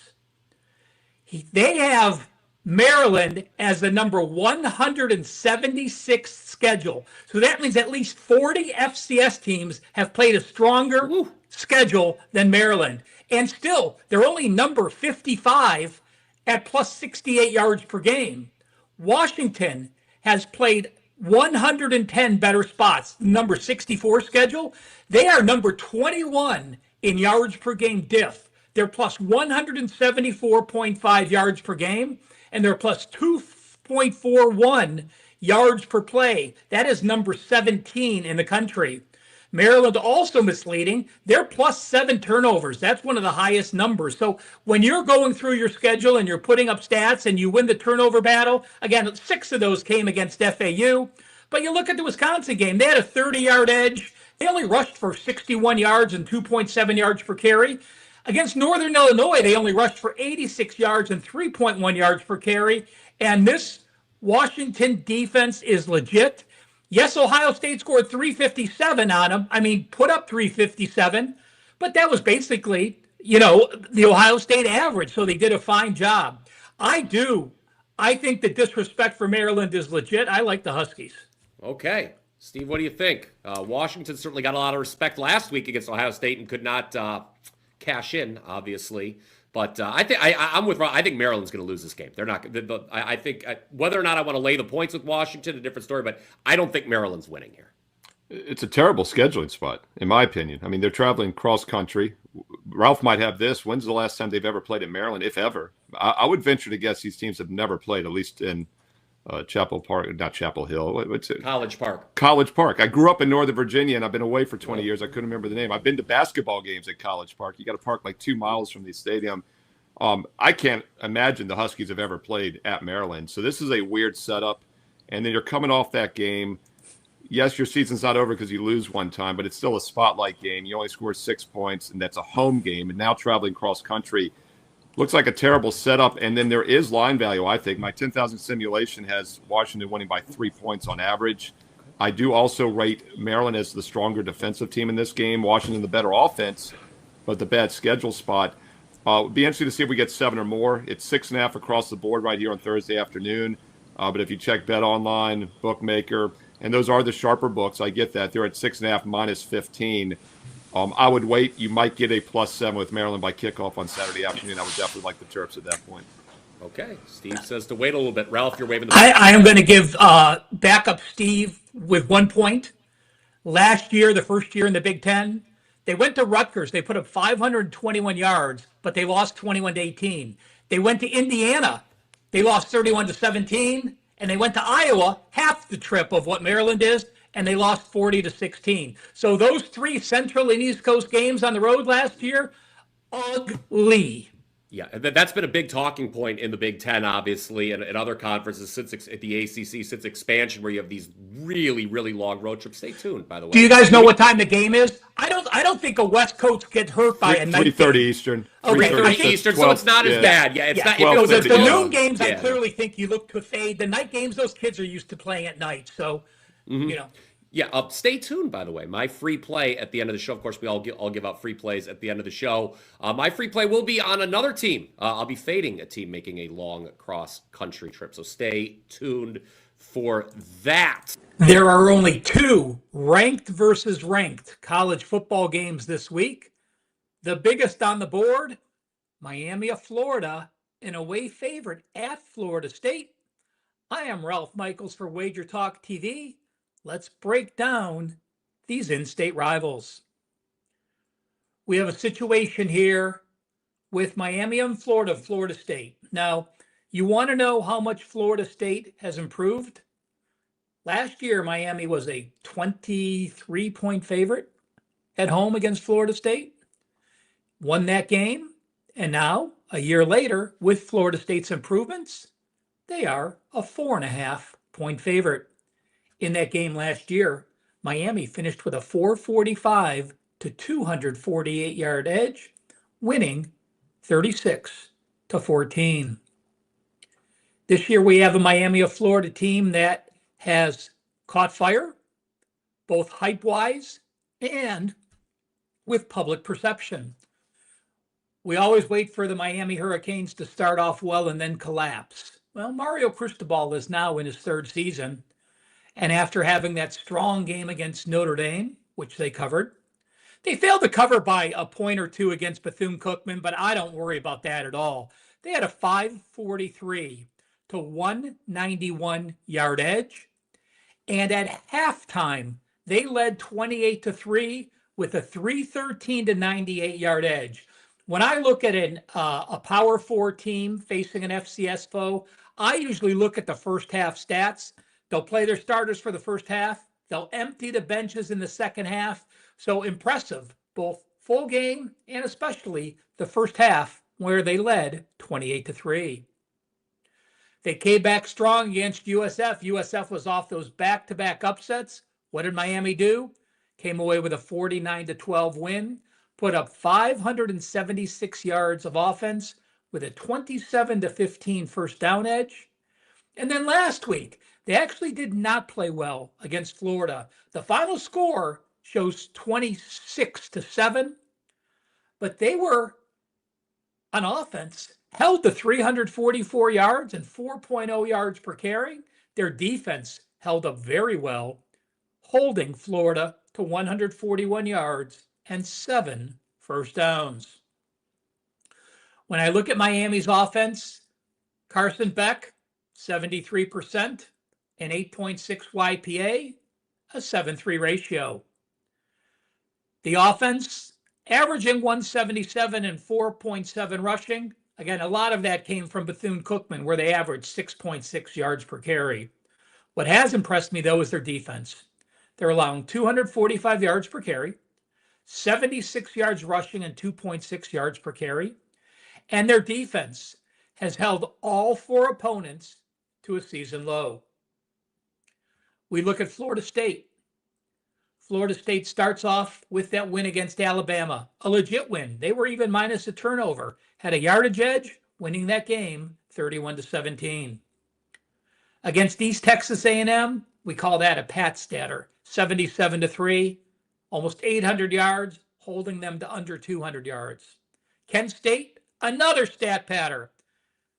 [SPEAKER 5] They have Maryland as the number 176th schedule. So that means at least 40 FCS teams have played a stronger schedule than Maryland. And still, they're only number 55 at plus 68 yards per game. Washington has played 110 better spots, number 64 schedule. They are number 21 in yards per game diff. They're plus 174.5 yards per game, and they're plus 2.41 yards per play. That is number 17 in the country. Maryland also misleading. They're plus 7 turnovers. That's one of the highest numbers. So when you're going through your schedule and you're putting up stats and you win the turnover battle, again, 6 of those came against FAU. But you look at the Wisconsin game, they had a 30-yard edge. They only rushed for 61 yards and 2.7 yards per carry. Against Northern Illinois, they only rushed for 86 yards and 3.1 yards per carry. And this Washington defense is legit. Yes, Ohio State scored 357 on them. I mean, put up 357, but that was basically, the Ohio State average. So they did a fine job. I think the disrespect for Maryland is legit. I like the Huskies.
[SPEAKER 6] Okay. Steve, what do you think? Washington certainly got a lot of respect last week against Ohio State and could not cash in, obviously. But I'm with Ron. I think Maryland's going to lose this game. They're not. I think whether or not I want to lay the points with Washington, a different story. But I don't think Maryland's winning here.
[SPEAKER 4] It's a terrible scheduling spot, in my opinion. I mean, they're traveling cross country. Ralph might have this. When's the last time they've ever played in Maryland, if ever? I would venture to guess these teams have never played, at least in Chapel Park, not Chapel Hill. What's it?
[SPEAKER 6] College Park.
[SPEAKER 4] College Park. I grew up in Northern Virginia, and I've been away for 20 years. I couldn't remember the name. I've been to basketball games at College Park. You got to park like 2 miles from the stadium. I can't imagine the Huskies have ever played at Maryland. So this is a weird setup. And then you're coming off that game. Yes, your season's not over because you lose one time, but it's still a spotlight game. You only scored 6 points, and that's a home game. And now traveling cross country looks like a terrible setup. And then there is line value, I think. My 10,000 simulation has Washington winning by 3 points on average. I do also rate Maryland as the stronger defensive team in this game. Washington the better offense, but the bad schedule spot. It'll be interesting to see if we get 7 or more. It's 6.5 across the board right here on Thursday afternoon. But if you check Bet Online, Bookmaker, and those are the sharper books, I get that. They're at 6.5 minus 15. I would wait. You might get a plus 7 with Maryland by kickoff on Saturday afternoon. I would definitely like the Terps at that point.
[SPEAKER 6] Okay. Steve says to wait a little bit. Ralph, you're waving the
[SPEAKER 5] I am going to give backup Steve with 1 point. Last year, the first year in the Big Ten, they went to Rutgers. They put up 521 yards, but they lost 21-18. They went to Indiana. They lost 31-17, and they went to Iowa, half the trip of what Maryland is, and they lost 40-16. So those 3 Central and East Coast games on the road last year, ugly.
[SPEAKER 6] Yeah, that's been a big talking point in the Big Ten, obviously, and other conferences since at the ACC since expansion, where you have these really, really long road trips. Stay tuned, by the way.
[SPEAKER 5] Do you guys know what time the game is? I don't think a West Coast gets hurt by a night
[SPEAKER 4] 3:30
[SPEAKER 5] game.
[SPEAKER 4] Eastern.
[SPEAKER 5] Okay,
[SPEAKER 6] 3:30 Eastern, so it's not as bad. Yeah, it's not. If it was
[SPEAKER 5] the
[SPEAKER 4] 12:30.
[SPEAKER 5] noon games, I
[SPEAKER 6] Yeah.
[SPEAKER 5] clearly think you look to fade. The night games, those kids are used to playing at night, so you know.
[SPEAKER 6] Yeah, stay tuned, by the way. My free play at the end of the show. Of course, I'll give out free plays at the end of the show. My free play will be on another team. I'll be fading a team making a long cross-country trip. So stay tuned for that.
[SPEAKER 5] There are only 2 ranked versus ranked college football games this week. The biggest on the board, Miami of Florida, an away favorite at Florida State. I am Ralph Michaels for WagerTalk TV. Let's break down these in-state rivals. We have a situation here with Miami and Florida State. Now, you want to know how much Florida State has improved? Last year, Miami was a 23-point favorite at home against Florida State. Won that game, and now, a year later, with Florida State's improvements, they are a 4.5-point favorite. In that game last year, Miami finished with a 445 to 248 yard edge, winning 36-14. This year we have a Miami of Florida team that has caught fire, both hype-wise and with public perception. We always wait for the Miami Hurricanes to start off well and then collapse. Well, Mario Cristobal is now in his 3rd season. And after having that strong game against Notre Dame, which they covered, they failed to cover by a point or 2 against Bethune-Cookman, but I don't worry about that at all. They had a 543 to 191 yard edge. And at halftime, they led 28-3 with a 313 to 98 yard edge. When I look at a Power 4 team facing an FCS foe, I usually look at the first half stats. They'll play their starters for the first half. They'll empty the benches in the second half. So impressive, both full game and especially the first half where they led 28-3. They came back strong against USF. USF was off those back-to-back upsets. What did Miami do? Came away with a 49-12 win, put up 576 yards of offense with a 27-15 first down edge. And then last week, they actually did not play well against Florida. The final score shows 26-7, but they were on offense, held to 344 yards and 4.0 yards per carry. Their defense held up very well, holding Florida to 141 yards and 7 first downs. When I look at Miami's offense, Carson Beck, 73%, an 8.6 YPA, a 7.3 ratio. The offense, averaging 177 and 4.7 rushing. Again, a lot of that came from Bethune-Cookman, where they averaged 6.6 yards per carry. What has impressed me, though, is their defense. They're allowing 245 yards per carry, 76 yards rushing, and 2.6 yards per carry. And their defense has held all 4 opponents to a season low. We look at Florida State. Florida State starts off with that win against Alabama, a legit win. They were even minus a turnover, had a yardage edge, winning that game 31-17. Against East Texas A&M, we call that a pat statter, 77-3, almost 800 yards, holding them to under 200 yards. Kent State, another stat patter,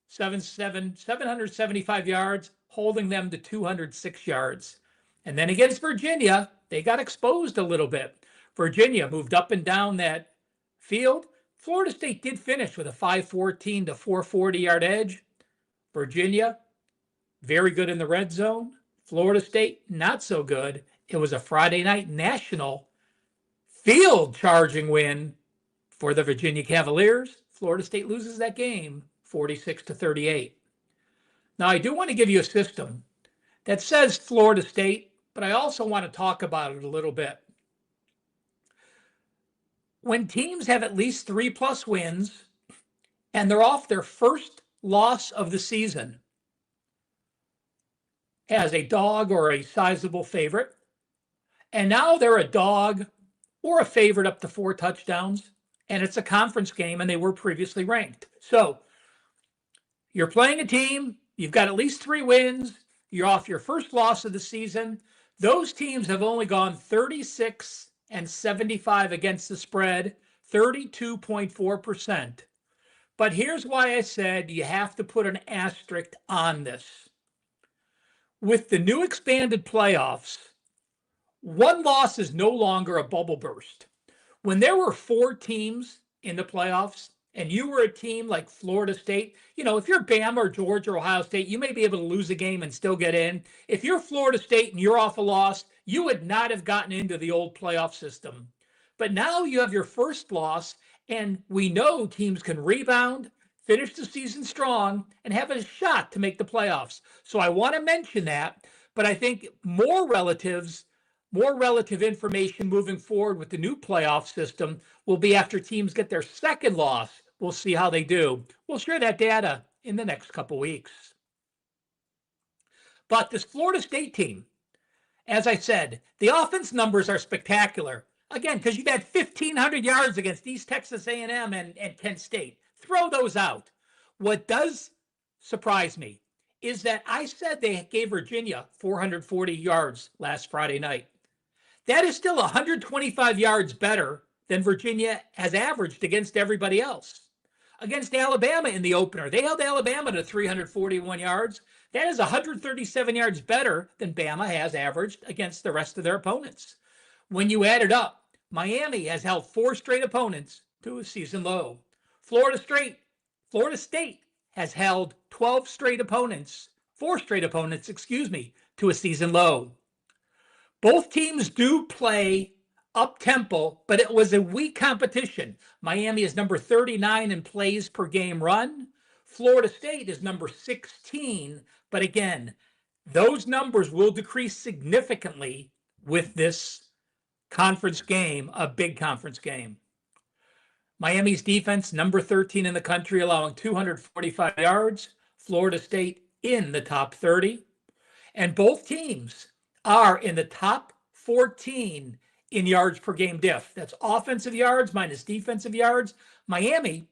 [SPEAKER 5] 775 yards, holding them to 206 yards. And then against Virginia, they got exposed a little bit. Virginia moved up and down that field. Florida State did finish with a 514 to 440 yard edge. Virginia, very good in the red zone. Florida State, not so good. It was a Friday night national field charging win for the Virginia Cavaliers. Florida State loses that game 46-38. Now, I do want to give you a system that says Florida State, but I also want to talk about it a little bit. When teams have at least 3+ wins and they're off their first loss of the season as a dog or a sizable favorite, and now they're a dog or a favorite up to 4 touchdowns, and it's a conference game and they were previously ranked. So you're playing a team, you've got at least 3 wins, you're off your first loss of the season. Those teams have only gone 36-75 against the spread, 32.4%. But here's why I said you have to put an asterisk on this. With the new expanded playoffs, 1 loss is no longer a bubble burst. When there were 4 teams in the playoffs and you were a team like Florida State, if you're Bama or Georgia or Ohio State, you may be able to lose a game and still get in. If you're Florida State and you're off a loss, you would not have gotten into the old playoff system. But now you have your first loss, and we know teams can rebound, finish the season strong, and have a shot to make the playoffs. So I want to mention that, but I think more relative information moving forward with the new playoff system will be after teams get their second loss. We'll see how they do. We'll share that data in the next couple weeks. But this Florida State team, as I said, the offense numbers are spectacular. Again, because you've had 1,500 yards against East Texas A&M and Penn State. Throw those out. What does surprise me is that I said they gave Virginia 440 yards last Friday night. That is still 125 yards better than Virginia has averaged against everybody else. Against Alabama in the opener, they held Alabama to 341 yards. That is 137 yards better than Bama has averaged against the rest of their opponents. When you add it up, Miami has held 4 straight opponents to a season low. Florida State has held 4 straight opponents, to a season low. Both teams do play up-tempo, but it was a weak competition. Miami is number 39 in plays per game run. Florida State is number 16, but again, those numbers will decrease significantly with this conference game, a big conference game. Miami's defense, number 13 in the country, allowing 245 yards. Florida State in the top 30. And both teams are in the top 14 in yards per game diff. That's offensive yards minus defensive yards. Miami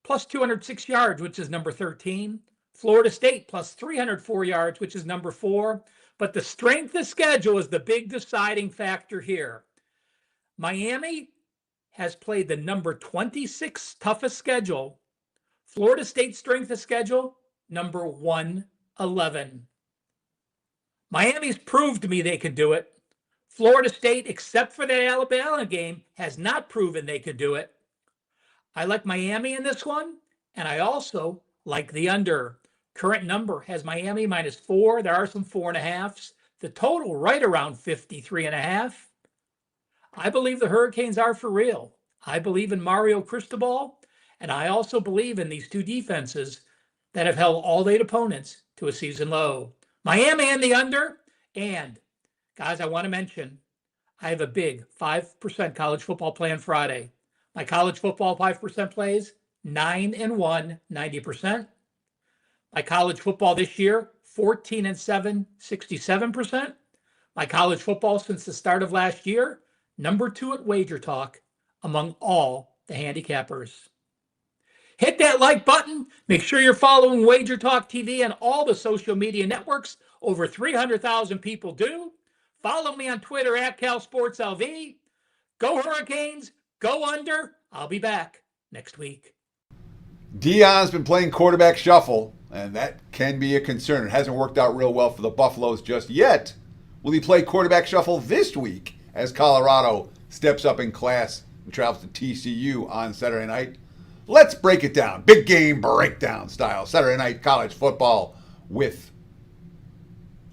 [SPEAKER 5] plus 206 yards, which is number 13. Florida State plus 304 yards, which is number 4. But the strength of schedule is the big deciding factor here. Miami has played the number 26 toughest schedule. Florida State's strength of schedule, number 111. Miami's proved to me they can do it. Florida State, except for that Alabama game, has not proven they could do it. I like Miami in this one, and I also like the under. Current number has Miami -4. There are some 4.5s. The total right around 53.5. I believe the Hurricanes are for real. I believe in Mario Cristobal, and I also believe in these 2 defenses that have held all-day opponents to a season low. Miami and the under, and guys, I want to mention, I have a big 5% college football play on Friday. My college football 5% plays, 9-1, 90%. My college football this year, 14-7, 67%. My college football since the start of last year, number 2 at WagerTalk among all the handicappers. Hit that like button. Make sure you're following WagerTalk TV and all the social media networks. Over 300,000 people do. Follow me on Twitter at CalSportsLV. Go Hurricanes. Go under. I'll be back next week.
[SPEAKER 3] Dion's been playing quarterback shuffle, and that can be a concern. It hasn't worked out real well for the Buffaloes just yet. Will he play quarterback shuffle this week as Colorado steps up in class and travels to TCU on Saturday night? Let's break it down. Big game breakdown style. Saturday night college football with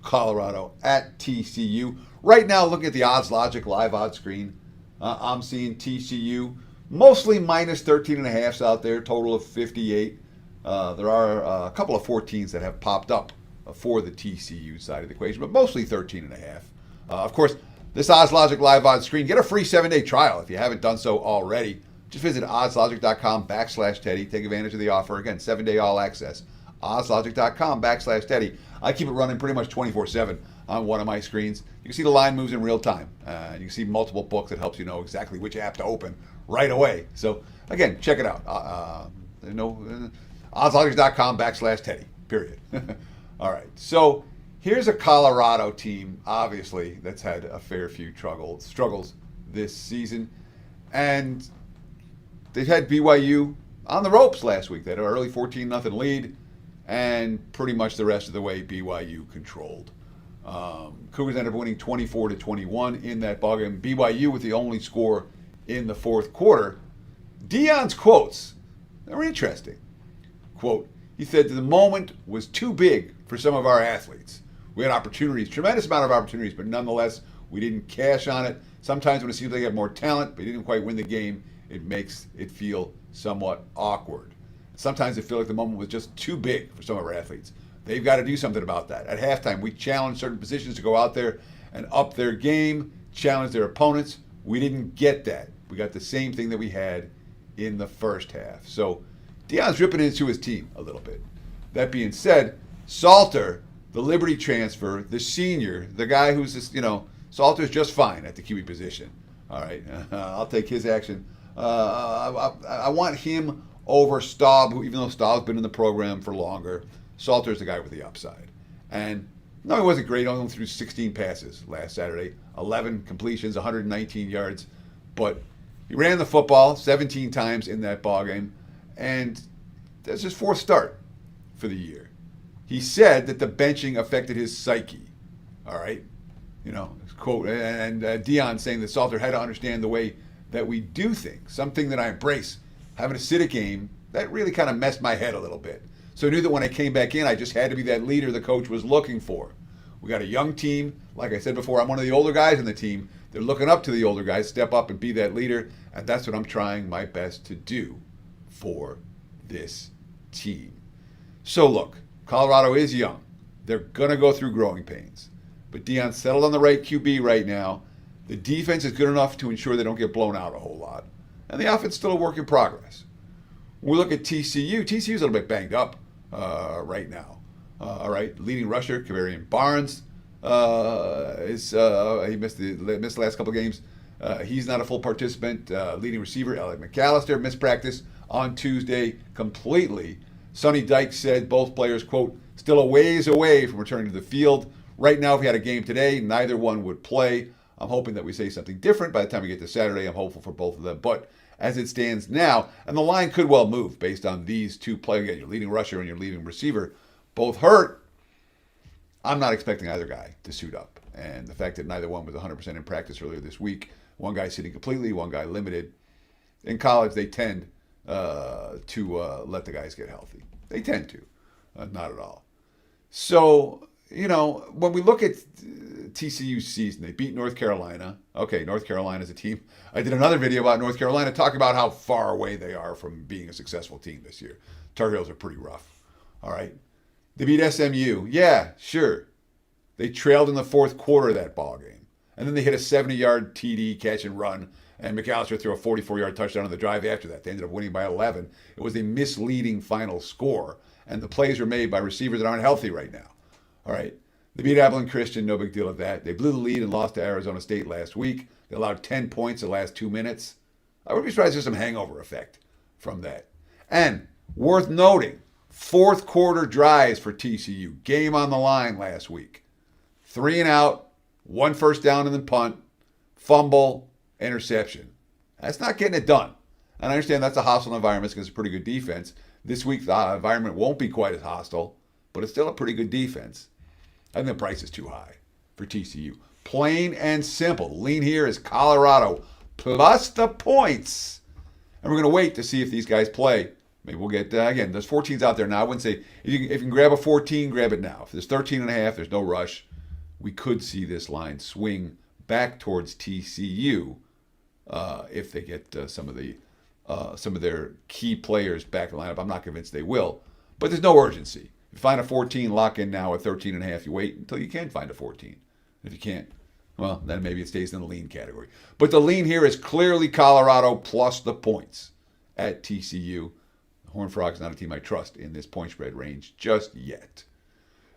[SPEAKER 3] Colorado at TCU. Right now, looking at the Odds Logic live odds screen, I'm seeing TCU mostly -13.5s out there, total of 58. There are a couple of 14s that have popped up for the TCU side of the equation, but mostly 13.5. Of course, this OddsLogic live on screen. Get a free 7-day trial if you haven't done so already. Just visit oddslogic.com/Teddy. Take advantage of the offer. Again, 7-day all access. oddslogic.com/Teddy. I keep it running pretty much 24/7 on one of my screens. You can see the line moves in real time. You can see multiple books. It helps you know exactly which app to open right away. So, again, check it out. Oddslogic.com/Teddy, period. All right. So here's a Colorado team, obviously, that's had a fair few struggles this season. And they've had BYU on the ropes last week. They had an early 14-0 lead, and pretty much the rest of the way BYU controlled. Cougars ended up winning 24-21 in that ballgame. BYU with the only score in the fourth quarter. Deion's quotes, they were interesting. Quote, he said, the moment was too big for some of our athletes. We had opportunities, tremendous amount of opportunities, but nonetheless, we didn't cash on it. Sometimes when it seems like they have more talent, but you didn't quite win the game, it makes it feel somewhat awkward. Sometimes it feels like the moment was just too big for some of our athletes. They've got to do something about that. At halftime, we challenged certain positions to go out there and up their game, challenge their opponents. We didn't get that. We got the same thing that we had in the first half. So Deion's ripping into his team a little bit. That being said, Salter, the Liberty transfer, the senior, the guy who's just, Salter's just fine at the QB position. All right, I'll take his action. I want him over Staub, who, even though Staub's been in the program for longer, Salter's the guy with the upside. And no, he wasn't great. Only threw 16 passes last Saturday, 11 completions, 119 yards. But he ran the football 17 times in that ballgame, and that's his fourth start for the year. He said that the benching affected his psyche. All right, quote, and Deion saying that Salter had to understand the way that we do things, something that I embrace. Having a sit a game, that really kind of messed my head a little bit. So I knew that when I came back in, I just had to be that leader the coach was looking for. We got a young team. Like I said before, I'm one of the older guys in the team. They're looking up to the older guys, step up and be that leader, and that's what I'm trying my best to do for this team. So look, Colorado is young. They're going to go through growing pains. But Deion settled on the right QB right now. The defense is good enough to ensure they don't get blown out a whole lot. And the offense is still a work in progress. When we look at TCU's a little bit banged up right now. All right, leading rusher, Kavarian Barnes, he missed the last couple of games. He's not a full participant. Leading receiver, Alec McAllister, missed practice on Tuesday completely. Sonny Dykes said both players, quote, still a ways away from returning to the field. Right now, if we had a game today, neither one would play. I'm hoping that we say something different by the time we get to Saturday. I'm hopeful for both of them. But as it stands now, and the line could well move based on these two players, again, your leading rusher and your leading receiver, both hurt. I'm not expecting either guy to suit up. And the fact that neither one was 100% in practice earlier this week, one guy sitting completely, one guy limited. In college, they tend to let the guys get healthy. They tend to. Not at all. So, when we look at TCU's season, they beat North Carolina. Okay, North Carolina's a team. I did another video about North Carolina talking about how far away they are from being a successful team this year. Tar Heels are pretty rough. All right. They beat SMU. Yeah, sure. They trailed in the fourth quarter of that ball game. And then they hit a 70-yard TD catch and run, and McAllister threw a 44-yard touchdown on the drive after that. They ended up winning by 11. It was a misleading final score, and the plays were made by receivers that aren't healthy right now. All right. They beat Abilene Christian, no big deal with that. They blew the lead and lost to Arizona State last week. They allowed 10 points in the last 2 minutes. I would be surprised if there's some hangover effect from that. And worth noting, fourth quarter drives for TCU. Game on the line last week. 3 and out, 1 first down and then punt, fumble, interception. That's not getting it done. And I understand that's a hostile environment because it's a pretty good defense. This week, the environment won't be quite as hostile, but it's still a pretty good defense. I think the price is too high for TCU. Plain and simple. The lean here is Colorado plus the points. And we're going to wait to see if these guys play. Maybe we'll get, again, there's 14s out there now. I wouldn't say, if you can grab a 14, grab it now. If there's 13.5, there's no rush. We could see this line swing back towards TCU if they get some of their key players back in the lineup. I'm not convinced they will, But there's no urgency. If you find a 14, lock in now at 13.5. You wait until you can find a 14. If you can't, well, then maybe it stays in the lean category. But the lean here is clearly Colorado plus the points at TCU. The Horned Frogs not a team I trust in this point spread range just yet.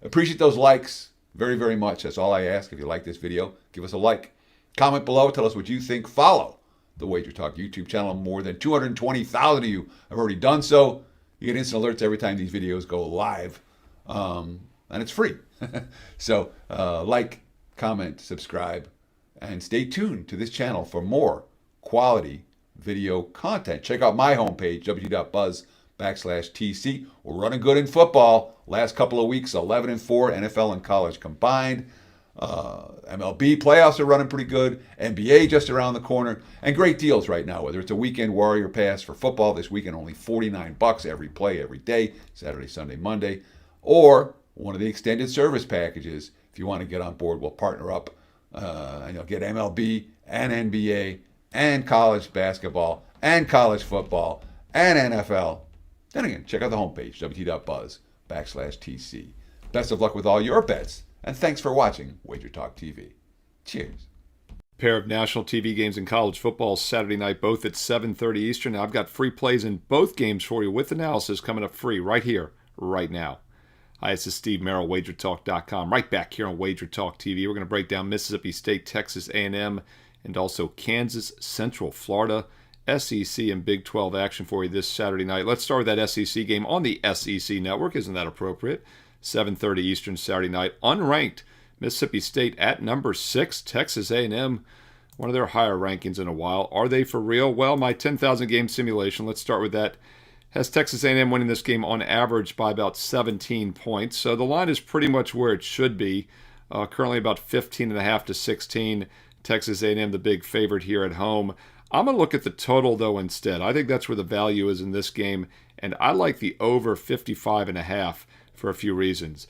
[SPEAKER 3] Appreciate those likes very, very much. That's all I ask. If you like this video, give us a like. Comment below. Tell us what you think. Follow the Wager Talk YouTube channel. More than 220,000 of you have already done so. You get instant alerts every time these videos go live. And it's free. So like, comment, subscribe, and stay tuned to this channel for more quality video content. Check out my homepage, www.buzz.com/TC. We're running good in football. Last couple of weeks, 11-4, NFL and college combined. MLB playoffs are running pretty good. NBA just around the corner. And great deals right now, whether it's a weekend Warrior Pass for football this weekend, only $49 every play, every day, Saturday, Sunday, Monday, or one of the extended service packages. If you want to get on board, we'll partner up and you'll get MLB and NBA and college basketball and college football and NFL. Then again, check out the homepage, www.buzz.com/TC. Best of luck with all your bets, and thanks for watching Wager Talk TV. Cheers.
[SPEAKER 4] Pair of national TV games in college football Saturday night, both at 7:30 Eastern. I've got free plays in both games for you with analysis coming up free right here, right now. Hi, this is Steve Merrill, WagerTalk.com. Right back here on Wager Talk TV. We're going to break down Mississippi State, Texas A&M, and also Kansas, Central Florida, SEC, and Big 12 action for you this Saturday night. Let's start with that SEC game on the SEC Network. Isn't that appropriate? 7:30 Eastern Saturday night. Unranked Mississippi State at number 6. Texas A&M, one of their higher rankings in a while. Are they for real? Well, my 10,000 game simulation, let's start with that, has Texas A&M winning this game on average by about 17 points. So the line is pretty much where it should be. Currently about 15.5 to 16. Texas A&M the big favorite here at home. I'm going to look at the total, though, instead. I think that's where the value is in this game, and I like the over 55.5 for a few reasons.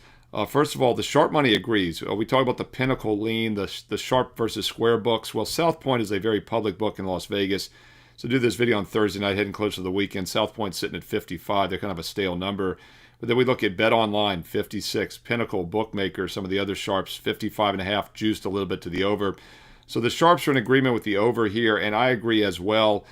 [SPEAKER 4] First of all, the sharp money agrees. We talk about the Pinnacle lean, the sharp versus square books. Well, South Point is a very public book in Las Vegas. So do this video on Thursday night, heading close to the weekend. South Point's sitting at 55. They're kind of a stale number. But then we look at Bet Online, 56. Pinnacle, Bookmaker, some of the other sharps, 55.5, juiced a little bit to the over. So the sharps are in agreement with the over here, and I agree as well.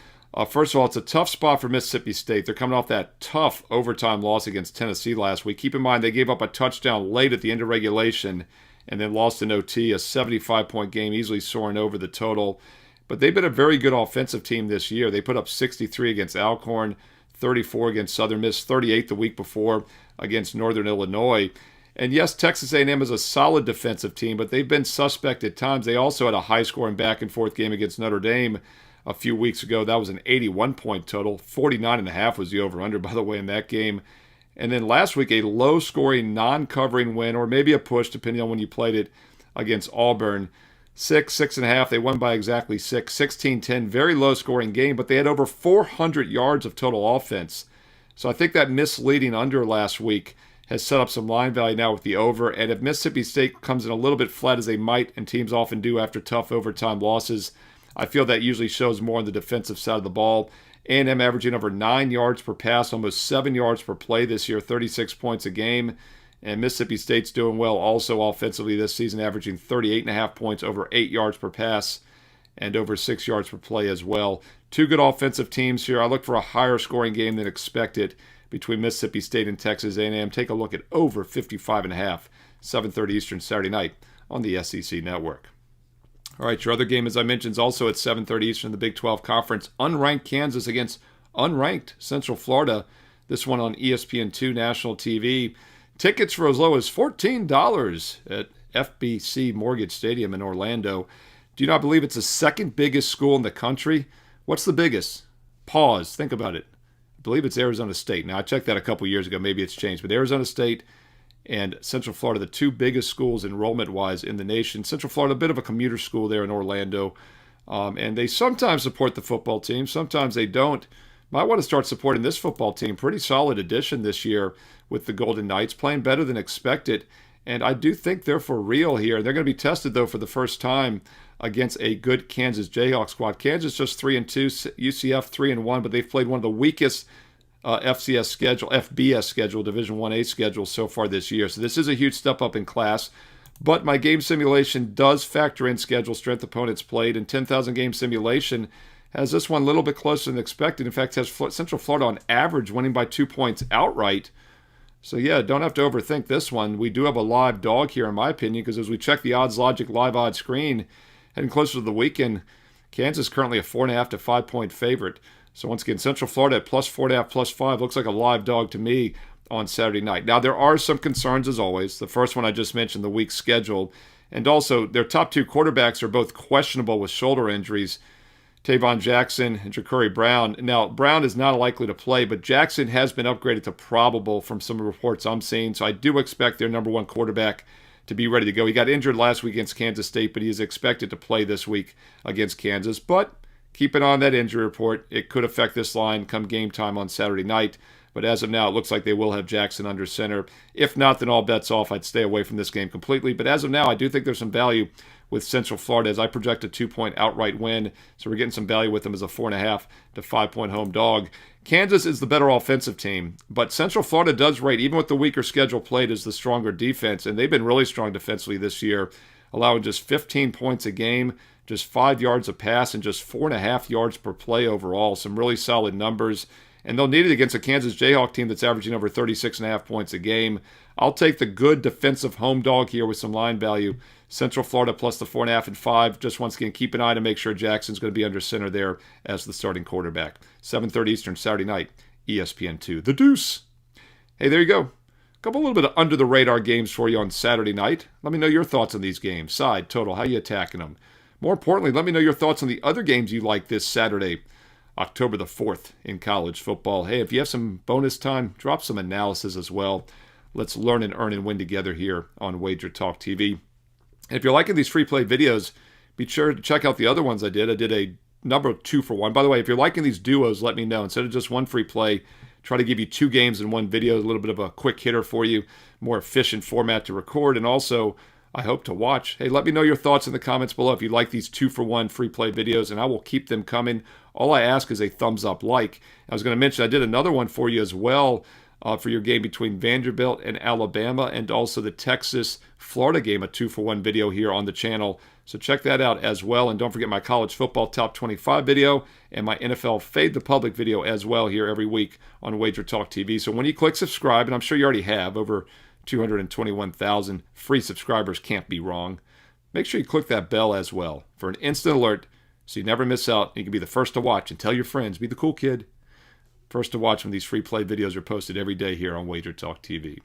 [SPEAKER 4] First of all, it's a tough spot for Mississippi State. They're coming off that tough overtime loss against Tennessee last week. Keep in mind, they gave up a touchdown late at the end of regulation and then lost in OT, a 75-point game, easily soaring over the total. But they've been a very good offensive team this year. They put up 63 against Alcorn, 34 against Southern Miss, 38 the week before against Northern Illinois. And yes, Texas A&M is a solid defensive team, but they've been suspect at times. They also had a high-scoring back-and-forth game against Notre Dame a few weeks ago. That was an 81-point total. 49.5 was the over-under, by the way, in that game. And then last week, a low-scoring, non-covering win, or maybe a push, depending on when you played it, against Auburn. 6.5. They won by exactly 6. 16-10, very low-scoring game, but they had over 400 yards of total offense. So I think that misleading under last week has set up some line value now with the over. And if Mississippi State comes in a little bit flat, as they might, and teams often do after tough overtime losses, I feel that usually shows more on the defensive side of the ball. A&M averaging over 9 yards per pass, almost 7 yards per play this year, 36 points a game. And Mississippi State's doing well also offensively this season, averaging 38.5 points, over 8 yards per pass, and over 6 yards per play as well. Two good offensive teams here. I look for a higher scoring game than expected between Mississippi State and Texas A&M. Take a look at over 55.5, 7:30 Eastern Saturday night on the SEC Network. All right, your other game, as I mentioned, is also at 7:30 Eastern in the Big 12 Conference. Unranked Kansas against unranked Central Florida. This one on ESPN2 national TV. Tickets for as low as $14 at FBC Mortgage Stadium in Orlando. Do you not believe it's the second biggest school in the country? What's the biggest? Pause. Think about it. I believe it's Arizona State. Now, I checked that a couple years ago. Maybe it's changed. But Arizona State and Central Florida, the two biggest schools enrollment-wise in the nation. Central Florida, a bit of a commuter school there in Orlando. And they sometimes support the football team. Sometimes they don't. Might want to start supporting this football team. Pretty solid addition this year with the Golden Knights, playing better than expected. And I do think they're for real here. They're going to be tested, though, for the first time against a good Kansas Jayhawk squad. Kansas just 3-2, UCF 3-1, but they've played one of the weakest FCS schedule, FBS schedule, Division 1A schedule so far this year. So this is a huge step up in class. But my game simulation does factor in schedule strength opponents played, and 10,000 game simulation has this one a little bit closer than expected. In fact, has Central Florida on average winning by 2 points outright. So yeah, don't have to overthink this one. We do have a live dog here, in my opinion, because as we check the odds logic live odds screen, heading closer to the weekend, Kansas currently a 4.5 to 5 point favorite. So once again, Central Florida at plus 4.5, plus 5 looks like a live dog to me on Saturday night. Now, there are some concerns, as always. The first one I just mentioned, the week schedule. And also, their top two quarterbacks are both questionable with shoulder injuries, Tavon Jackson and Ja'Cory Brown. Now, Brown is not likely to play, but Jackson has been upgraded to probable from some reports I'm seeing. So I do expect their number one quarterback to be ready to go. He got injured last week against Kansas State, but he is expected to play this week against Kansas. But keep an eye on that injury report. It could affect this line come game time on Saturday night. But as of now, it looks like they will have Jackson under center. If not, then all bets off. I'd stay away from this game completely. But as of now, I do think there's some value with Central Florida as I project a 2-point outright win. So we're getting some value with them as a 4.5 to 5 point home dog. Kansas is the better offensive team, but Central Florida does rate, even with the weaker schedule played, as the stronger defense. And they've been really strong defensively this year, allowing just 15 points a game, just 5 yards a pass, and just 4.5 yards per play overall. Some really solid numbers. And they'll need it against a Kansas Jayhawk team that's averaging over 36.5 points a game. I'll take the good defensive home dog here with some line value. Central Florida plus the 4.5 and 5. Just once again, keep an eye to make sure Jackson's going to be under center there as the starting quarterback. 7:30 Eastern, Saturday night, ESPN2. The Deuce. Hey, there you go. A couple little bit of under-the-radar games for you on Saturday night. Let me know your thoughts on these games. Side, total, how you attacking them? More importantly, let me know your thoughts on the other games you like this Saturday, October the 4th in college football. Hey, if you have some bonus time, drop some analysis as well. Let's learn and earn and win together here on WagerTalk TV. And if you're liking these free play videos, be sure to check out the other ones I did. I did a number of 2 for 1. By the way, if you're liking these duos, let me know. Instead of just one free play, try to give you 2 games in one video, a little bit of a quick hitter for you, more efficient format to record, and also I hope to watch. Hey, let me know your thoughts in the comments below if you like these 2 for 1 free play videos, and I will keep them coming. All I ask is a thumbs up like. I was going to mention I did another one for you as well for your game between Vanderbilt and Alabama, and also the Texas-Florida game, a 2 for 1 video here on the channel. So check that out as well. And don't forget my college football top 25 video and my NFL Fade the Public video as well here every week on WagerTalk TV. So when you click subscribe, and I'm sure you already have, over 221,000 free subscribers, can't be wrong. Make sure you click that bell as well for an instant alert so you never miss out. You can be the first to watch and tell your friends. Be the cool kid. First to watch when these free play videos are posted every day here on WagerTalk TV.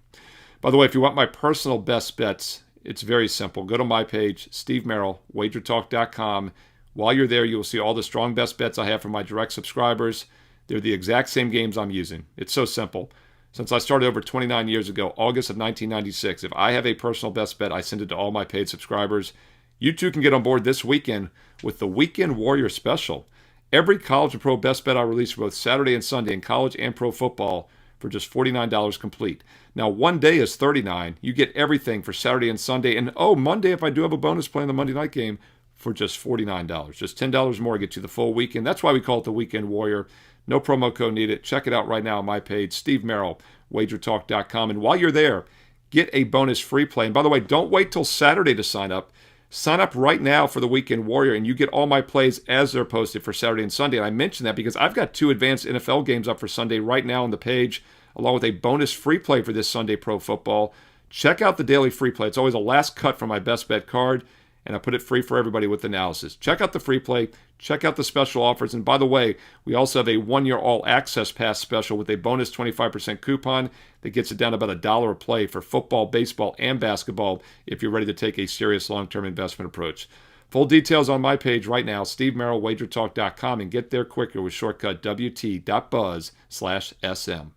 [SPEAKER 4] By the way, if you want my personal best bets, it's very simple. Go to my page, Steve Merrill, WagerTalk.com. While you're there, you'll see all the strong best bets I have for my direct subscribers. They're the exact same games I'm using. It's so simple. Since I started over 29 years ago, August of 1996, if I have a personal best bet, I send it to all my paid subscribers. You too can get on board this weekend with the Weekend Warrior Special. Every college and pro best bet I release for both Saturday and Sunday in college and pro football for just $49 complete. Now, one day is $39. You get everything for Saturday and Sunday. And, Monday, if I do have a bonus play in the Monday night game, for just $49. Just $10 more gets you the full weekend. That's why we call it the Weekend Warrior. No promo code needed. Check it out right now on my page, Steve Merrill, WagerTalk.com. And while you're there, get a bonus free play. And by the way, don't wait till Saturday to sign up. Sign up right now for the Weekend Warrior, and you get all my plays as they're posted for Saturday and Sunday. And I mention that because I've got 2 advanced NFL games up for Sunday right now on the page, along with a bonus free play for this Sunday Pro Football. Check out the daily free play. It's always a last cut from my best bet card, and I put it free for everybody with analysis. Check out the free play. Check out the special offers. And by the way, we also have a 1-year all-access pass special with a bonus 25% coupon that gets it down about $1 a play for football, baseball, and basketball if you're ready to take a serious long-term investment approach. Full details on my page right now, Steve Merrill, WagerTalk.com, and get there quicker with shortcut WT.buzz/SM.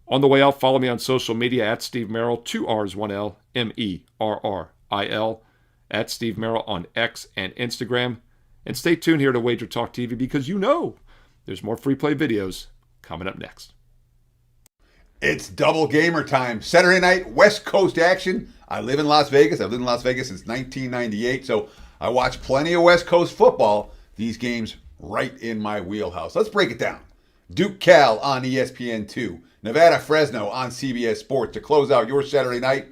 [SPEAKER 4] On the way out, follow me on social media at Steve Merrill, 2 R's, 1 L, MERRIL, at Steve Merrill on X and Instagram. And stay tuned here to WagerTalk TV because there's more free play videos coming up next.
[SPEAKER 3] It's double gamer time. Saturday night, West Coast action. I live in Las Vegas. I've lived in Las Vegas since 1998, so I watch plenty of West Coast football. These games right in my wheelhouse. Let's break it down. Duke Cal on ESPN2. Nevada Fresno on CBS Sports. To close out your Saturday night,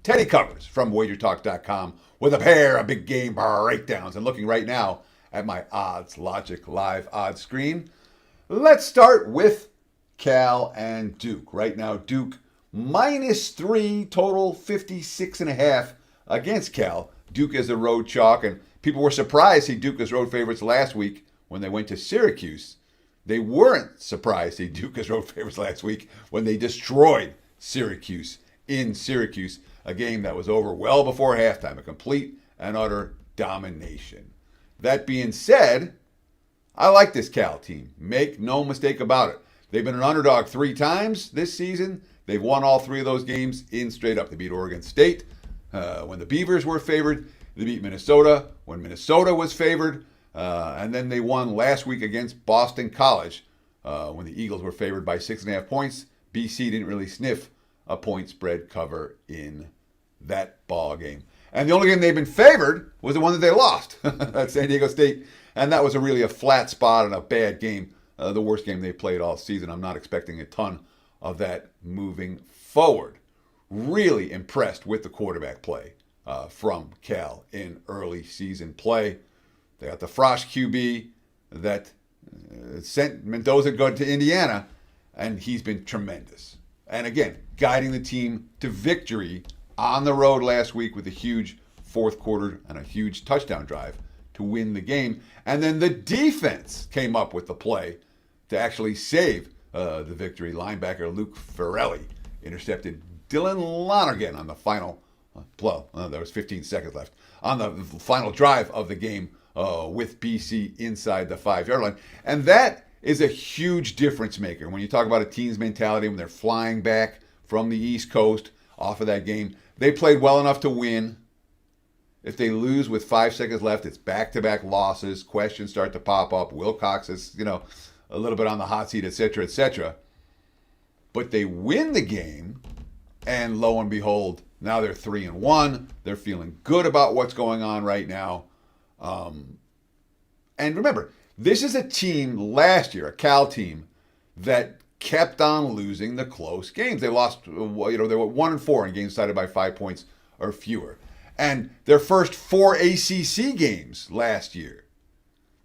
[SPEAKER 3] Teddy covers from WagerTalk.com with a pair of big game breakdowns. And looking right now at my Odds Logic live odds screen, let's start with Cal and Duke. Right now, Duke -3, total 56.5 against Cal. Duke is a road chalk, and people were surprised to see Duke as road favorites last week when they went to Syracuse. They weren't surprised to see Duke as road favorites last week when they destroyed Syracuse in Syracuse, a game that was over well before halftime, a complete and utter domination. That being said, I like this Cal team. Make no mistake about it. They've been an underdog 3 times this season. They've won all 3 of those games in straight up. They beat Oregon State when the Beavers were favored. They beat Minnesota when Minnesota was favored. And then they won last week against Boston College when the Eagles were favored by 6.5 points. BC didn't really sniff a point spread cover in that ball game. And the only game they've been favored was the one that they lost at San Diego State. And that was really a flat spot and a bad game. The worst game they played all season. I'm not expecting a ton of that moving forward. Really impressed with the quarterback play from Cal in early season play. They got the Frosch QB that sent Mendoza good to Indiana, and he's been tremendous. And again, guiding the team to victory on the road last week with a huge fourth quarter and a huge touchdown drive to win the game. And then the defense came up with the play to actually save the victory. Linebacker Luke Farrelly intercepted Dylan Lonergan on the final there was 15 seconds left on the final drive of the game with BC inside the 5-yard line. And that is a huge difference maker when you talk about a team's mentality when they're flying back from the East Coast off of that game. They played well enough to win. If they lose with 5 seconds left, it's back-to-back losses. Questions start to pop up. Wilcox is, a little bit on the hot seat, etc., etc. But they win the game, and lo and behold, now they're 3-1. They're feeling good about what's going on right now. And remember, this is a team last year, a Cal team, that kept on losing the close games. They lost, they were 1-4 in games decided by 5 points or fewer. And their first 4 ACC games last year,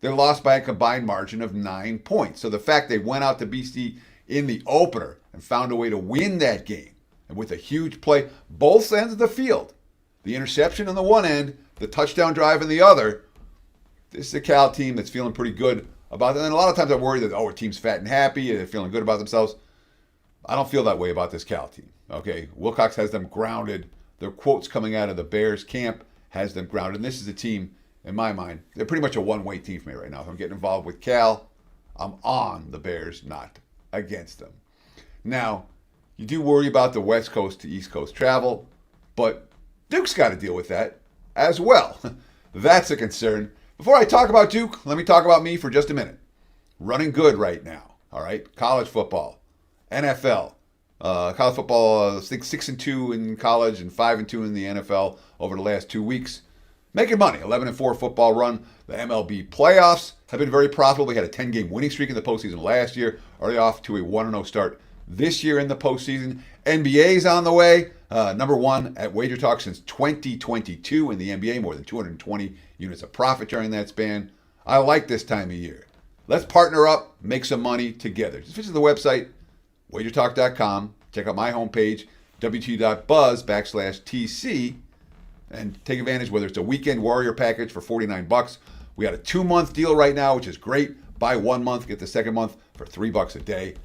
[SPEAKER 3] they lost by a combined margin of 9 points. So the fact they went out to BC in the opener and found a way to win that game, and with a huge play, both ends of the field, the interception on the one end, the touchdown drive on the other, this is a Cal team that's feeling pretty good about it. And a lot of times I worry that, our team's fat and happy, and they're feeling good about themselves. I don't feel that way about this Cal team. Okay, Wilcox has them grounded. Their quotes coming out of the Bears camp has them grounded. And this is a team, in my mind, they're pretty much a one-way team for me right now. If I'm getting involved with Cal, I'm on the Bears, not against them. Now, you do worry about the West Coast to East Coast travel, but Duke's got to deal with that as well. That's a concern. Before I talk about Duke, let me talk about me for just a minute. Running good right now, all right? College football, NFL. College football, I think 6-2 in college and 5-2 in the NFL over the last 2 weeks. Making money, 11-4 football run. The MLB playoffs have been very profitable. We had a 10-game winning streak in the postseason last year. Already off to a 1-0 start this year in the postseason. NBA's on the way. Number 1 at WagerTalk since 2022 in the NBA. More than 220 units of profit during that span. I like this time of year. Let's partner up, make some money together. Just visit the website, WagerTalk.com. Check out my homepage, wt.buzz/TC, and take advantage, whether it's a weekend warrior package for $49. We got a 2-month deal right now, which is great. Buy 1 month, get the second month for $3 a day.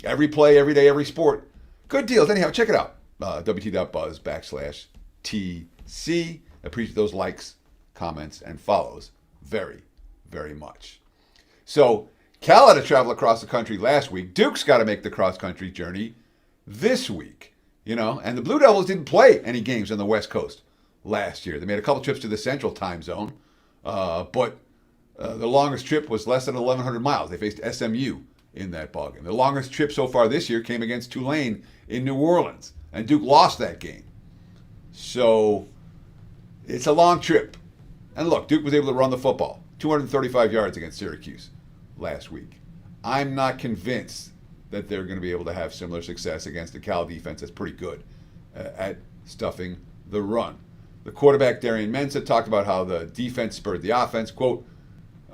[SPEAKER 3] Every play, every day, every sport. Good deals. Anyhow, check it out. wt.buzz/TC. Appreciate those likes, comments, and follows very, very much. So, Cal had to travel across the country last week. Duke's got to make the cross-country journey this week. And the Blue Devils didn't play any games on the West Coast last year. They made a couple trips to the Central Time Zone, but the longest trip was less than 1,100 miles. They faced SMU in that ballgame. The longest trip so far this year came against Tulane in New Orleans, and Duke lost that game. So it's a long trip. And look, Duke was able to run the football, 235 yards against Syracuse last week. I'm not convinced that they're going to be able to have similar success against a Cal defense that's pretty good at stuffing the run. The quarterback, Darian Mensah, talked about how the defense spurred the offense. Quote,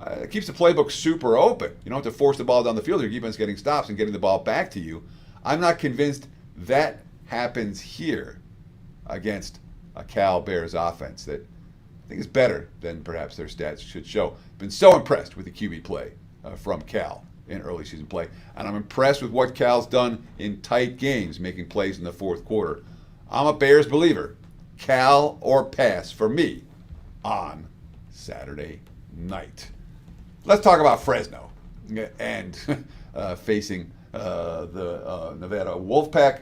[SPEAKER 3] it keeps the playbook super open. You don't have to force the ball down the field. Your defense getting stops and getting the ball back to you. I'm not convinced that happens here against a Cal Bears offense that I think is better than perhaps their stats should show. Been so impressed with the QB play from Cal in early season play. And I'm impressed with what Cal's done in tight games, making plays in the fourth quarter. I'm a Bears believer. Cal or pass for me on Saturday night. Let's talk about Fresno and facing the Nevada Wolfpack.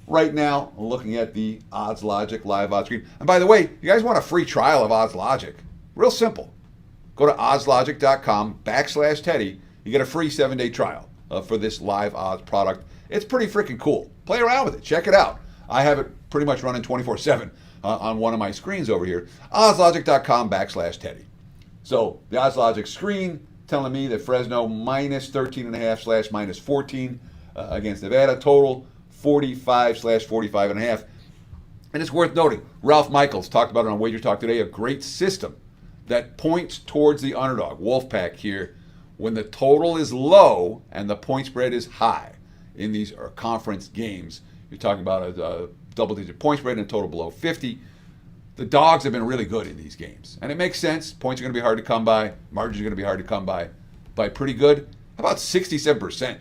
[SPEAKER 3] Right now, looking at the Odds Logic live odds screen. And by the way, you guys want a free trial of Odds Logic? Real simple. Go to oddslogic.com/Teddy. You get a free 7-day trial for this live odds product. It's pretty freaking cool. Play around with it. Check it out. I have it pretty much running 24/7 on one of my screens over here. oddslogic.com/Teddy. So the Odds Logic screen telling me that Fresno minus 13.5/ minus 14 against Nevada. Total 45/45.5. And it's worth noting, Ralph Michaels talked about it on WagerTalk today, a great system that points towards the underdog, Wolfpack here, when the total is low and the point spread is high in these conference games. You're talking about a double-digit point spread and a total below 50. The dogs have been really good in these games. And it makes sense. Points are going to be hard to come by. Margins are going to be hard to come by pretty good. How about 67%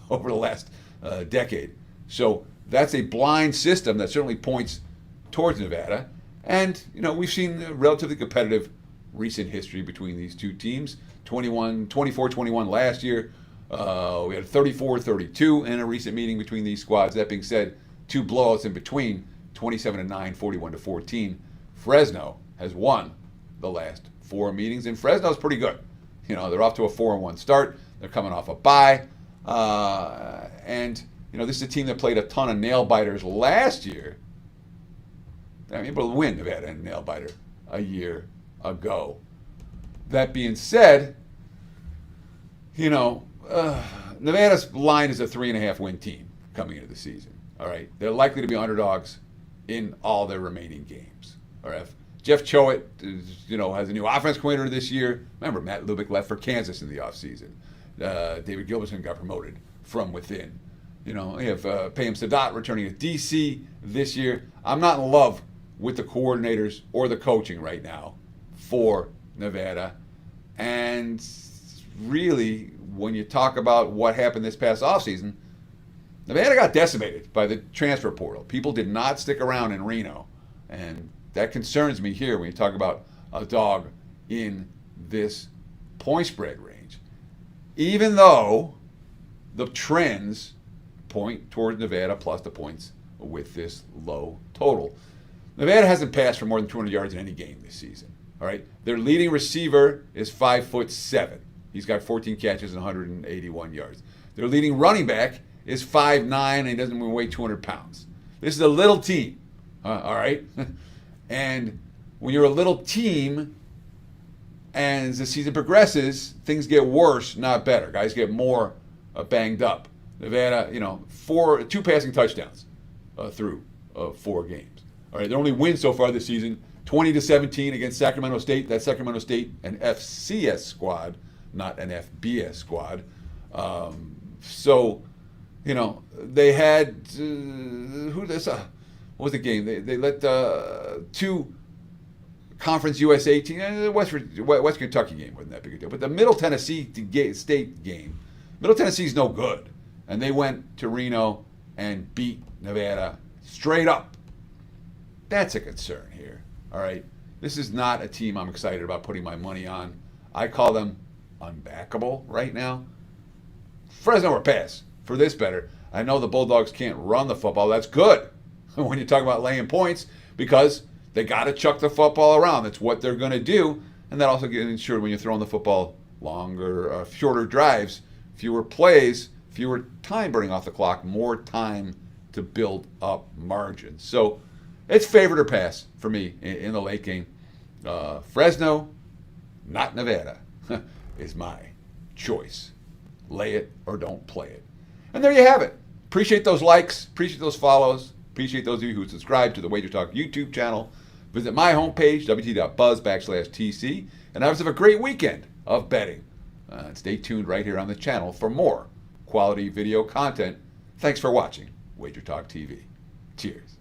[SPEAKER 3] over the last decade? So that's a blind system that certainly points towards Nevada. And, we've seen a relatively competitive recent history between these two teams. 24-21 last year. We had 34-32 in a recent meeting between these squads. That being said, two blowouts in between, 27-9, 41-14. Fresno has won the last 4 meetings, and Fresno's pretty good. They're off to a 4-1 start. They're coming off a bye. And this is a team that played a ton of nail-biters last year. They're able to win Nevada and nail-biter a year ago. That being said, Nevada's line is a 3.5 win team coming into the season. All right, they're likely to be underdogs in all their remaining games. All right, Jeff Choate, has a new offense coordinator this year. Remember, Matt Lubick left for Kansas in the offseason. David Gilbertson got promoted from within. We have Payam Sadat returning to DC this year. I'm not in love with the coordinators or the coaching right now for Nevada. And really, when you talk about what happened this past offseason, Nevada got decimated by the transfer portal. People did not stick around in Reno. And that concerns me here when you talk about a dog in this point spread range. Even though the trends point towards Nevada plus the points with this low total. Nevada hasn't passed for more than 200 yards in any game this season. All right, their leading receiver is 5'7". He's got 14 catches and 181 yards. Their leading running back is 5'9", and he doesn't even weigh 200 pounds. This is a little team, all right? And when you're a little team, and as the season progresses, things get worse, not better. Guys get more banged up. Nevada, 2 passing touchdowns through 4 games. All right, their only win so far this season, 20-17 against Sacramento State. That's Sacramento State, an FCS squad, not an FBS squad. They had what was the game? They let 2 Conference USA teams. West Kentucky game wasn't that big a deal, but the Middle Tennessee State game, Middle Tennessee's no good, and they went to Reno and beat Nevada straight up. That's a concern here. All right, this is not a team I'm excited about putting my money on. I call them unbackable right now. Fresno or pass for this better. I know the Bulldogs can't run the football. That's good when you talk about laying points because they got to chuck the football around. That's what they're going to do, and that also gets ensured when you're throwing the football longer, shorter drives, fewer plays, fewer time burning off the clock, more time to build up margins. So it's favorite or pass for me in the late game. Fresno, not Nevada, is my choice. Lay it or don't play it. And there you have it. Appreciate those likes. Appreciate those follows. Appreciate those of you who subscribe to the WagerTalk YouTube channel. Visit my homepage, wt.buzz/TC. And have a great weekend of betting. Stay tuned right here on the channel for more quality video content. Thanks for watching WagerTalk TV. Cheers.